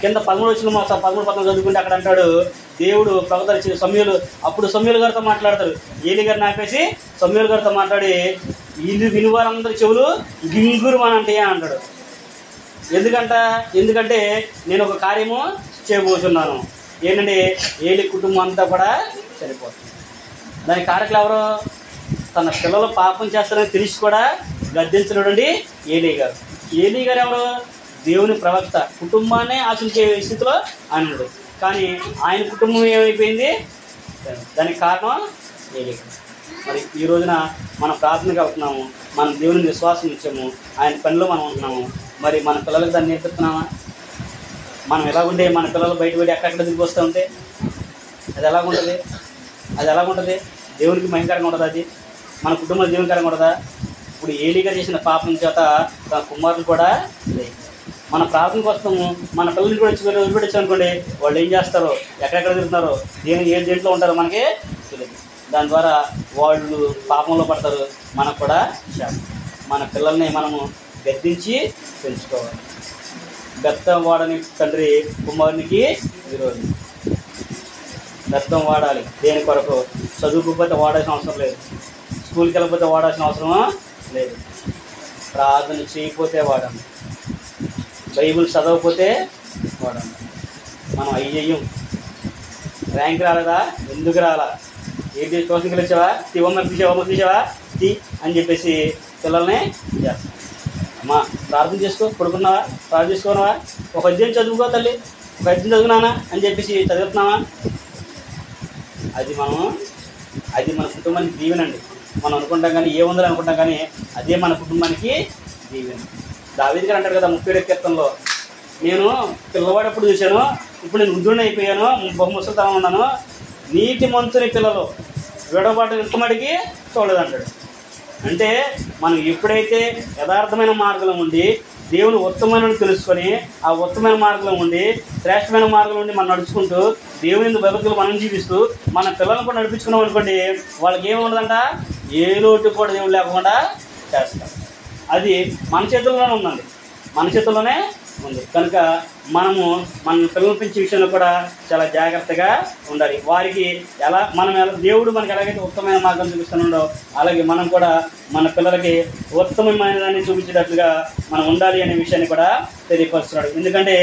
[SPEAKER 1] కింద 13 చదువుకుంటే అక్కడ అంటాడు, దేవుడు ప్రవక్త సమూయేలు, అప్పుడు సమూయేలు గారితో మాట్లాడతారు. ఏలీ గారిని ఆపేసి సమూయేలు గారితో మాట్లాడి ఇల్లు వినివారందరి చెవులు గింగురు అని అంటే అంటాడు. ఎందుకంటే నేను ఒక కార్యము చేయబోతున్నాను. ఏంటంటే ఏలీ కుటుంబం అంతా కూడా చనిపోతుంది. దాని కారకులు ఎవరు? తన పిల్లలు పాపం చేస్తారని తెలిసి కూడా గద్దించినటువంటి ఏలీ గారు. ఏలీ గారు ఎవరు? దేవుని ప్రవక్త. కుటుంబాన్ని ఆశించే స్థితిలో ఆయన. కానీ ఆయన కుటుంబం ఏమైపోయింది? దానికి కారణం ఏలీ గారు. మరి ఈ రోజున మనం ప్రార్థనకు వెళ్తున్నాము, మనం దేవుని విశ్వాసం ఇచ్చాము, ఆయన పనిలో మనం ఉంటున్నాము. మరి మన పిల్లలకు దాన్ని నేర్పిస్తున్నామా? మనం ఎలాగుంటే మన పిల్లలు బయట ఎక్కడెక్కడ తిరిగి వస్తూ ఉంటే అది ఎలాగుంటుంది? దేవునికి భయంకరంగా ఉంటుంది. అది మన కుటుంబం జీవనకరంగా ఉంటుందా? ఇప్పుడు ఏలీగా చేసిన పాపం చేత తన కుమారులు కూడా మన ప్రార్థనకు వస్తాము, మన పిల్లల్ని కూడా వదిలిపెట్టచ్చు అనుకోండి, వాళ్ళు ఏం చేస్తారో, ఎక్కడెక్కడ తిరుగుతున్నారో, దేంట్లో ఉంటారో మనకి తెలియదు. దాని ద్వారా వాళ్ళు పాపంలో పడతారు, మనకు కూడా శాపం. మన పిల్లల్ని మనము గద్దించి పెంచుకోవాలి. బెత్తం వాడని తండ్రి కుమారునికి విరోధి. బెత్తం వాడాలి దేని కొరకు? చదువుకోకపోతే వాడాల్సిన అవసరం లేదు, స్కూల్కి వెళ్ళకపోతే వాడాల్సిన అవసరం లేదు, ప్రార్థన చేయకపోతే వాడండి, బైబిల్ చదవకపోతే వాడండి. మనం అయ్యయ్యం. ర్యాంక్ రాలేదా? ఎందుకు రాలా? ఏంటి ట్యూషన్కి వచ్చావా? తీసావా తీ అని చెప్పేసి పిల్లల్ని చేస్తాం. అమ్మా ప్రార్థన చేసుకో, పడుకున్నావా? ప్రార్థన చేసుకున్నావా? ఒక అధ్యాయం చదువుకో తల్లి, ఒక అధ్యాయం చదువునానా అని చెప్పేసి చదువుతున్నావా? అది మన కుటుంబానికి దీవెనండి. మనం అనుకుంటాం కానీ ఏముందని అనుకుంటాం కానీ అదే మన కుటుంబానికి దీవెన. దావీదు గారు అంటారు కదా 37వ కీర్తనలో, నేను పిల్లవాడప్పుడు చూశాను, ఇప్పుడు నేను వృద్ధుడిని అయిపోయాను, బహుముసలితనం ఉన్నాను, నీతి మంతుని పిల్లలు విడబాటు ఇంతమడికి చూడదంటాడు. అంటే మనం ఎప్పుడైతే యథార్థమైన మార్గంలో ఉండి దేవుని ఉత్తమమైన తెలుసుకొని ఆ ఉత్తమైన మార్గంలో ఉండి శ్రేష్టమైన మార్గంలో ఉండి మనం నడుచుకుంటూ దేవుని భక్తులు మనం జీవిస్తూ మన పిల్లలను కూడా నడిపించుకున్నాం అనుకోండి, వాళ్ళకి ఏముండదంట, ఏ లోటు కూడా దేవుడు లేకుండా చేస్తారు. అది మన చేతుల్లోనే ఉందండి, మన చేతుల్లోనే ఉంది. కనుక మనము మన పిల్లల పెంచే విషయంలో కూడా చాలా జాగ్రత్తగా ఉండాలి. వారికి దేవుడు మనకి ఎలాగైతే ఉత్తమమైన మార్గం చూపిస్తున్నాడో అలాగే మనం కూడా మన పిల్లలకి ఉత్తమమైన దాన్ని చూపించేటట్లుగా మనం ఉండాలి అనే విషయాన్ని కూడా తెలియపరుస్తున్నాడు. ఎందుకంటే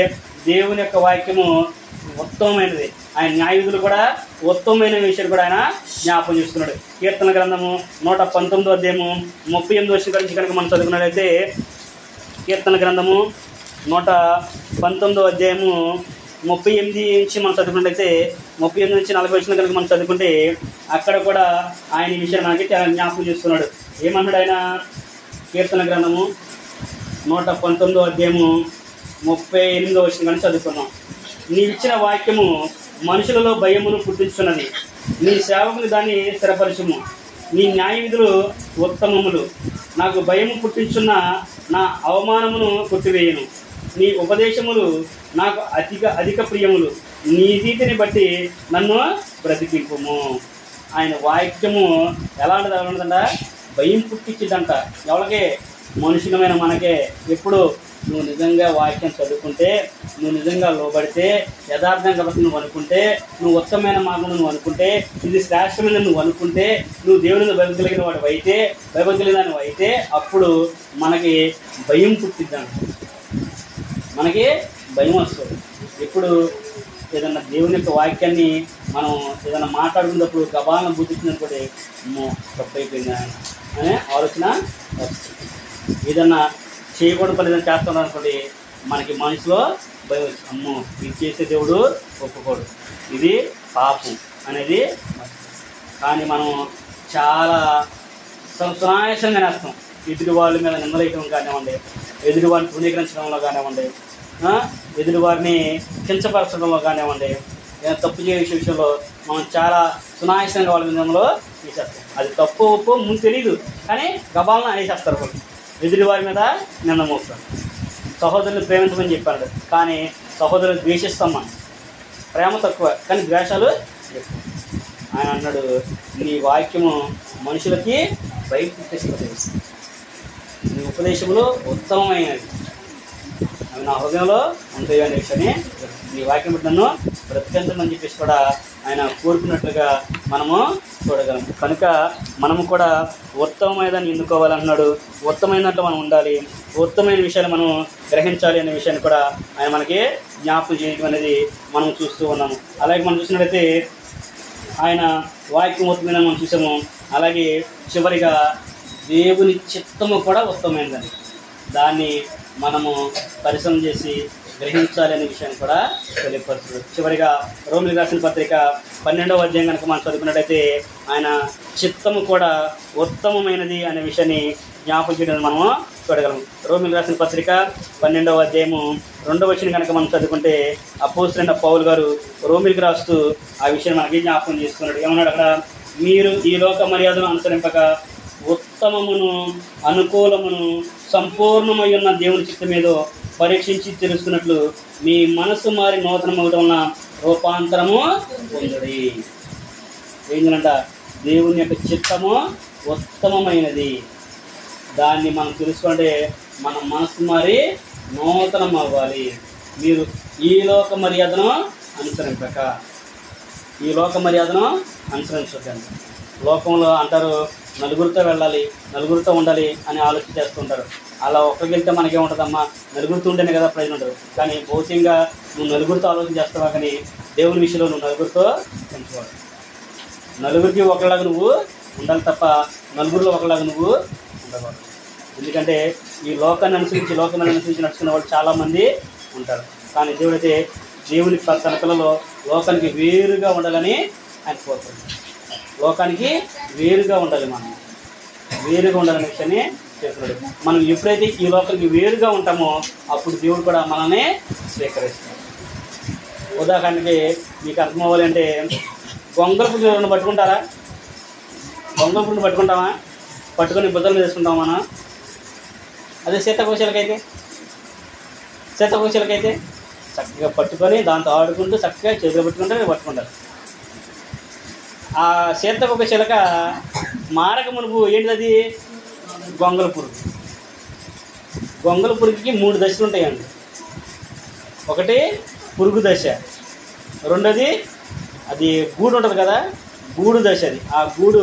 [SPEAKER 1] దేవుని యొక్క వాక్యము ఉత్తమమైనది, ఆయన న్యాయవిధులు కూడా ఉత్తమమైన విషయాన్ని కూడా ఆయన జ్ఞాపకం చేస్తున్నాడు. కీర్తన గ్రంథము 119వ అధ్యాయము 38వ వచనం గురించి కనుక మనం చదువుకున్నట్లయితే, కీర్తన గ్రంథము 119వ అధ్యాయము 38 నుంచి మనం చదువుకున్నట్లయితే 38 నుంచి 40 వచనం కనుక మనం చదువుకుంటే అక్కడ కూడా ఆయన ఈ విషయాన్ని మనకి చాలా జ్ఞాపకం చేస్తున్నాడు. ఏమన్నాడు ఆయన? కీర్తన గ్రంథము 119వ అధ్యాయము 38వ వచనం కానీ చదువుకున్నాం. నీవిచ్చిన వాక్యము మనుషులలో భయమును పుట్టించున్నది, నీ సేవకుని దాన్ని స్థిరపరచుము, నీ న్యాయ విధులు ఉత్తమములు, నాకు భయము పుట్టించున్న నా అవమానమును కొట్టివేయును, నీ ఉపదేశములు నాకు అధిక ప్రియములు, నీ నీతిని బట్టి నన్ను బ్రతికింపుము. ఆయన వాక్యము ఎలాంటిదంట? భయం పుట్టించిద్దంట. ఎవరికే? మనుషులమైన మనకే. ఎప్పుడు నువ్వు నిజంగా వాక్యం చదువుకుంటే, నువ్వు నిజంగా లోబడితే, యథార్థంగా నువ్వు అనుకుంటే, నువ్వు ఉత్తమమైన మార్గం నువ్వు అనుకుంటే, ఇది శ్రేష్టమైన నువ్వు అనుకుంటే, నువ్వు దేవుని భయభక్తులగిన వాడు అయితే, భయభక్తులైన అయితే అప్పుడు మనకి భయం పుట్టిద్దంట. మనకి భయం వస్తుంది. ఎప్పుడు ఏదన్నా దేవుని యొక్క వాక్యాన్ని మనం ఏదైనా మాట్లాడుకున్నప్పుడు గబాలను బుద్ధించినప్పుడు తప్పు అయిపోయిందా అనే ఆలోచన వస్తుంది. ఏదన్నా చేయకూడదు పని ఏదైనా చేస్తున్నాం అనుకోండి, మనకి మనసులో భయం వచ్చి, అమ్మో ఇది చేసే దేవుడు ఒప్పుకోడు, ఇది పాపం అనేది. కానీ మనం చాలా సునాయాసంగా నేస్తాం. ఎదుటి వాళ్ళ మీద నిందలేయటం కానివ్వండి, ఎదుటి వారిని తృణీకరించడంలో కానివ్వండి, ఎదుటి వారిని కించపరచడంలో కానివ్వండి, తప్పు చేసే విషయంలో మనం చాలా సునాయాసంగా వాళ్ళ నిందలో వేసేస్తాం. అది తప్పు ఒప్పు ముందు తెలియదు కానీ గబాలను వేసేస్తారు. వాళ్ళు ఎదుటి వారి మీద నింద మోపుతారు. సహోదరుని ప్రేమించమని చెప్పాడు కానీ సహోదరుని ద్వేషిస్తాం. మనం ప్రేమ తక్కువ కానీ ద్వేషాలు ఎక్కువ. ఆయన అన్నాడు, నీ వాక్యము మనుషులకి బయట పుట్టేసి, నీ ఉపదేశములు ఉత్తమమైనవి, అవి నా హృదయంలో ఉంటాయి అనే విషయాన్ని నీ వాక్యం బట్టి నన్ను బ్రతికించమని చెప్పేసి కూడా ఆయన కోరుకున్నట్లుగా మనము చూడగలం. కనుక మనము కూడా ఉత్తమమైన దాన్ని ఎన్నుకోవాలన్నాడు. ఉత్తమైన దాంట్లో మనం ఉండాలి, ఉత్తమైన విషయాన్ని మనం గ్రహించాలి అనే విషయాన్ని కూడా ఆయన మనకి జ్ఞాపకం చేయడం అనేది మనం చూస్తూ ఉన్నాము. అలాగే మనం చూసినట్లయితే ఆయన వాక్యం ఉత్తమైన మనం చూసాము. అలాగే చివరిగా దేవుని చిత్తము కూడా ఉత్తమమైనదని, దాన్ని మనము పరిశ్రమ చేసి గ్రహించాలి అనే విషయాన్ని కూడా తెలియపరుస్తుంది. చివరిగా రోమిలికి రాసిన పత్రిక 12వ అధ్యాయం కనుక మనం చదువుకున్నట్టయితే ఆయన చిత్తము కూడా ఉత్తమమైనది అనే విషయాన్ని జ్ఞాపకం చేయడం మనము చూడగలము. రోమిలికి రాసిన పత్రిక 12వ అధ్యాయము 2వ వచనం కనుక మనం చదువుకుంటే అపోస్తలుడైన పౌలు గారు రోమిలికి రాస్తూ ఆ విషయాన్ని మనకి జ్ఞాపకం చేసుకున్నాడు. ఏమన్నాడు అక్కడ? మీరు ఈ లోక మర్యాదను అనుసరింపక ఉత్తమమును అనుకూలమును సంపూర్ణమై ఉన్న దేవుని చిత్తమేదో పరీక్షించి తెలుసుకున్నట్లు మీ మనసు మారి నూతనమవడం వలన రూపాంతరము పొందుడి. ఏంటంట? దేవుని యొక్క చిత్తము ఉత్తమమైనది. దాన్ని మనం తెలుసుకుంటే మన మనసు మారి నూతనం అవ్వాలి. మీరు ఈ లోక మర్యాదను అనుసరింపక, ఈ లోక మర్యాదను అనుసరించకండి. లోకంలో అంటారు నలుగురితో వెళ్ళాలి, నలుగురితో ఉండాలి అని ఆలోచన చేస్తుంటారు. అలా ఒక్కరికి వెళ్తే మనకేముంటుందమ్మా, నలుగురితో ఉంటేనే కదా ప్రయోజనం ఉంటుంది. కానీ భౌతికంగా నువ్వు నలుగురితో ఆలోచన చేస్తావా, కానీ దేవుని విషయంలో నువ్వు నలుగురితో పెంచుకోవాలి. నలుగురికి ఒకలాగా నువ్వు ఉండాలి తప్ప నలుగురిలో ఒకలాగా నువ్వు ఉండకూడదు. ఎందుకంటే ఈ లోకాన్ని అనుసరించి నడుచుకునే వాళ్ళు చాలామంది ఉంటారు. కానీ దేవుడైతే దేవుని తన పిల్లలు లోకానికి వేరుగా ఉండాలని ఆయన కోరుకుంటున్నాడు. లోకానికి వేరుగా ఉండాలి, మనం వేరుగా ఉండాలనే విషయాన్ని చెప్తున్నాడు. మనం ఎప్పుడైతే ఈ లోకానికి వేరుగా ఉంటామో అప్పుడు దేవుడు కూడా మనల్ని స్వీకరిస్తాడు. ఉదాహరణకి మీకు అర్థం అవ్వాలి అంటే, గొంగళ పురుగులను పట్టుకుంటారా? గొంగళ పురుగును పట్టుకుంటామా? పట్టుకొని బుద్ధల మీద వేసుకుంటామా మనం? అదే సీతాకోశాలకైతే చక్కగా పట్టుకొని దాంతో ఆడుకుంటూ చక్కగా చేతిలో పట్టుకుంటారు. ఆ సీతాకోశిలక మారక మునుపు ఏంటిది? గొంగళ పురుగు. గొంగళ పురుగుకి 3 దశలు ఉంటాయండి. ఒకటి పురుగు దశ, రెండోది అది గూడు ఉంటుంది కదా, గూడు దశ. ఆ గూడు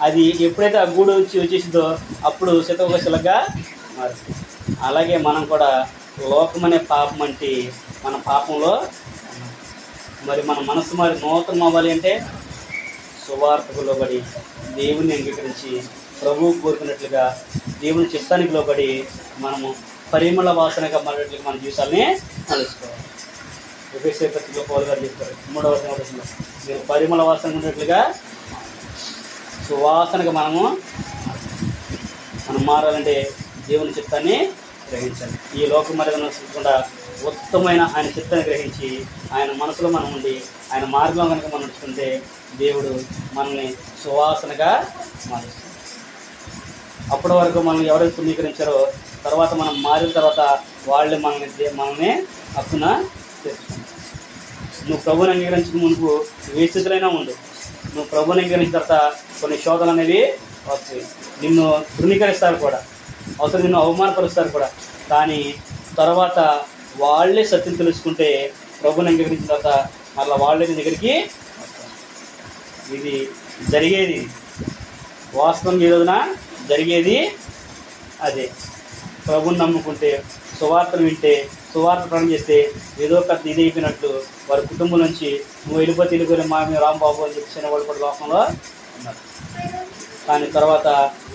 [SPEAKER 1] అది ఎప్పుడైతే ఆ గూడు వచ్చేసిందో అప్పుడు సీతాకోశిలగా మారుతుంది. అలాగే మనం కూడా లోకం అనే పాపం అంటే మన పాపంలో మరి మన మనసు మరి నూతనం అవ్వాలి అంటే సువార్తకు లోబడి దేవుని అంగీకరించి ప్రభువు కోరుకున్నట్లుగా దేవుని చిత్తానికి లోబడి మనము పరిమళ వాసనగా మారేట్లుగా మన జీవితాన్ని నడుచుకోవాలి. ఎఫెసీయుల పత్రికలో పౌలు గారు చెప్తారు 3వ వచనంలో, మీరు పరిమళ వాసన ఉన్నట్లుగా సువాసనగా మనం మారాలంటే దేవుని చిత్తాన్ని గ్రహించాలి. ఈ లోక మర్యాదను అనుసరించకుండా ఉత్తమమైన ఆయన చిత్తాన్ని గ్రహించి ఆయన మనసులో మనం ఉండి ఆయన మార్గంలో కనుక మనం నడుచుకుంటే దేవుడు మనల్ని సువాసనగా మారుస్తాడు. అప్పటి వరకు మనం ఎవరైతే తునీకరించారో తర్వాత మనం మారిన తర్వాత వాళ్ళే మనల్ని హక్కున తెచ్చుకుంటారు. నువ్వు ప్రభువుని అంగీకరించిన మునుపు ఏ స్థితిలో ఉండు. నువ్వు ప్రభువుని అంగీకరించిన తర్వాత కొన్ని శోధనలు అనేవి వస్తాయి. నిన్ను తృణీకరిస్తారు కూడా, అవసరం నిన్ను అవమానపరుస్తారు కూడా. కానీ తర్వాత వాళ్ళే సత్యం తెలుసుకుంటే ప్రభువుని అంగీకరించిన తర్వాత మళ్ళీ వాళ్ళే నీ దగ్గరికి వస్తారు. ఇది జరిగేది వాస్తవంగా ఈ రోజున జరిగేది అదే. ప్రభువుని నమ్ముకుంటే, సువార్తను వింటే, సువార్త ప్రాణం చేస్తే ఏదో ఒక ఇది అయిపోయినట్లు వారి కుటుంబం నుంచి నువ్వు వెళ్ళిపోయి మా మీ రాంబాబు అని చెప్పి చిన్న వాళ్ళు కూడా లోకంలో ఉన్నారు. కానీ తర్వాత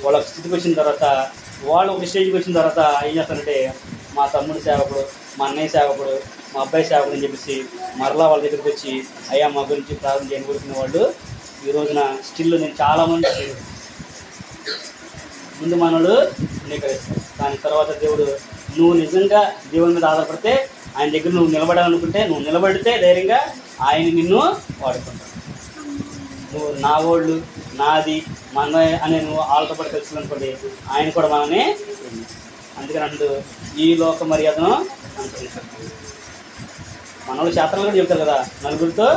[SPEAKER 1] వాళ్ళ స్థితికి వచ్చిన తర్వాత వాళ్ళు ఒక స్టేజ్కి వచ్చిన తర్వాత ఏం చేస్తారంటే, మా తమ్ముడు సేవకుడు, మా అన్నయ్య సేవకుడు, మా అబ్బాయి సేవకుడు అని చెప్పేసి మరలా వాళ్ళ దగ్గరికి వచ్చి అయ్యా మా గురించి ప్రార్థన చేయని కోరుకునే వాళ్ళు ఈ రోజున స్టిల్ నేను చాలామంది ముందు మనోడు నీకరిస్తాడు. దాని తర్వాత దేవుడు నువ్వు నిజంగా దేవుని మీద ఆధారపడితే, ఆయన దగ్గర నువ్వు నిలబడాలనుకుంటే, నువ్వు నిలబడితే ధైర్యంగా ఆయన నిన్ను వాడుకుంటాడు. నువ్వు నా వాళ్ళు, నాది, మన అనే నువ్వు వాళ్ళతో పాటు తెలుసుకోనుకోండి, ఆయన కూడా మనల్ని. అందుకని అంటూ ఈ లోక మర్యాదను అనుసరించారు. మన వాళ్ళు శాస్త్రాలు కూడా చెప్తారు కదా, నలుగురితో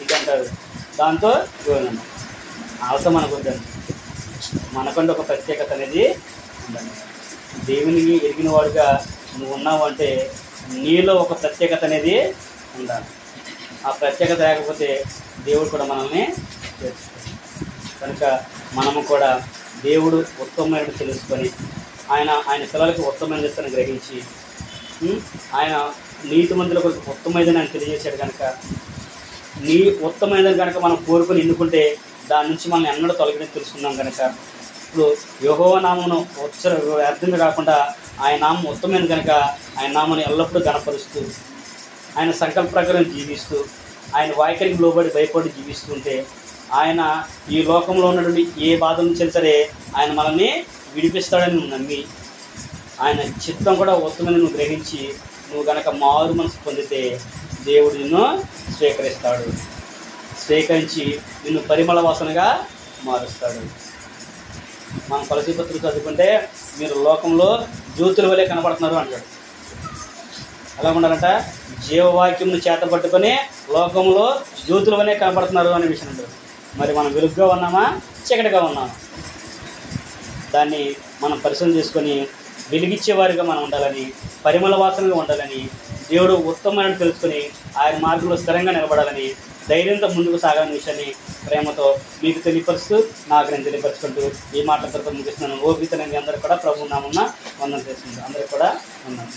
[SPEAKER 1] ఇది అంటారు, దాంతో ఇవ్వండి. వాళ్ళతో మనకు వద్దండి. మనకంటే ఒక ప్రత్యేకత అనేది ఉండాలి. దేవుని ఎరిగిన వాడుగా నువ్వు ఉన్నావు అంటే నీలో ఒక ప్రత్యేకత అనేది ఉండాలి. ఆ ప్రత్యేకత లేకపోతే దేవుడు కూడా మనల్ని చేర్చుకోవాలి. కనుక మనము కూడా దేవుడు ఉత్తమమైన తెలుసుకొని ఆయన పిల్లలకి ఉత్తమమైన చేస్తాను గ్రహించి ఆయన నీతిమంతుల కొరకు ఉత్తమైనదని ఆయన తెలియజేశాడు. కనుక నీ ఉత్తమైనదని కనుక మనం కోరుకొని ఎన్నుకుంటే దాని నుంచి మనం ఎన్నడూ తొలగిని తెలుసుకున్నాం. కనుక ఇప్పుడు యెహోవా నామమును వ్యర్థంగా కాకుండా ఆయన నామం ఉత్తమైన కనుక ఆయన నామాన్ని ఎల్లప్పుడూ గణపరుస్తూ ఆయన సంకల్ప ప్రకారం జీవిస్తూ ఆయన వాక్యానికి లోబడి భయపడి జీవిస్తుంటే ఆయన ఈ లోకంలో ఉన్నటువంటి ఏ బాధ నుంచి సరే ఆయన మనల్ని విడిపిస్తాడని నువ్వు నమ్మి ఆయన చిత్తం కూడా ఉత్తమైన నువ్వు గ్రహించి నువ్వు కనుక మారు మనసు పొందితే దేవుడు నిన్ను స్వీకరిస్తాడు. స్వీకరించి నిన్ను పరిమళ వాసనగా మారుస్తాడు. మనం కొలసీ పత్రిక చదువుకుంటే మీరు లోకంలో జ్యోతుల వలె కనపడుతున్నారు అంటాడు. ఎలా ఉండాలంట? జీవవాక్యంను చేత పట్టుకొని లోకంలో జ్యోతుల వలె కనపడుతున్నారు అనే విషయం అంటారు. మరి మనం వెలుగుగా ఉన్నామా, చీకటిగా ఉన్నామా? దాన్ని మనం పరిశీలన చేసుకొని వెలిగించేవారిగా మనం ఉండాలని, పరిమళ వాసనగా ఉండాలని, దేవుడు ఉత్తమమైన తెలుసుకొని ఆయన మార్గంలో స్థిరంగా నిలబడాలని, ధైర్యంతో ముందుకు సాగాలని విషయాన్ని ప్రేమతో మీకు తెలియపరుస్తూ నాకు నేను తెలియపరుచుకుంటూ ఈ మాటలతో ముగిస్తున్నాను. ఓపిక మీ అందరూ కూడా ప్రభు నామమున వందనం చేస్తుంది. అందరూ కూడా వందనం.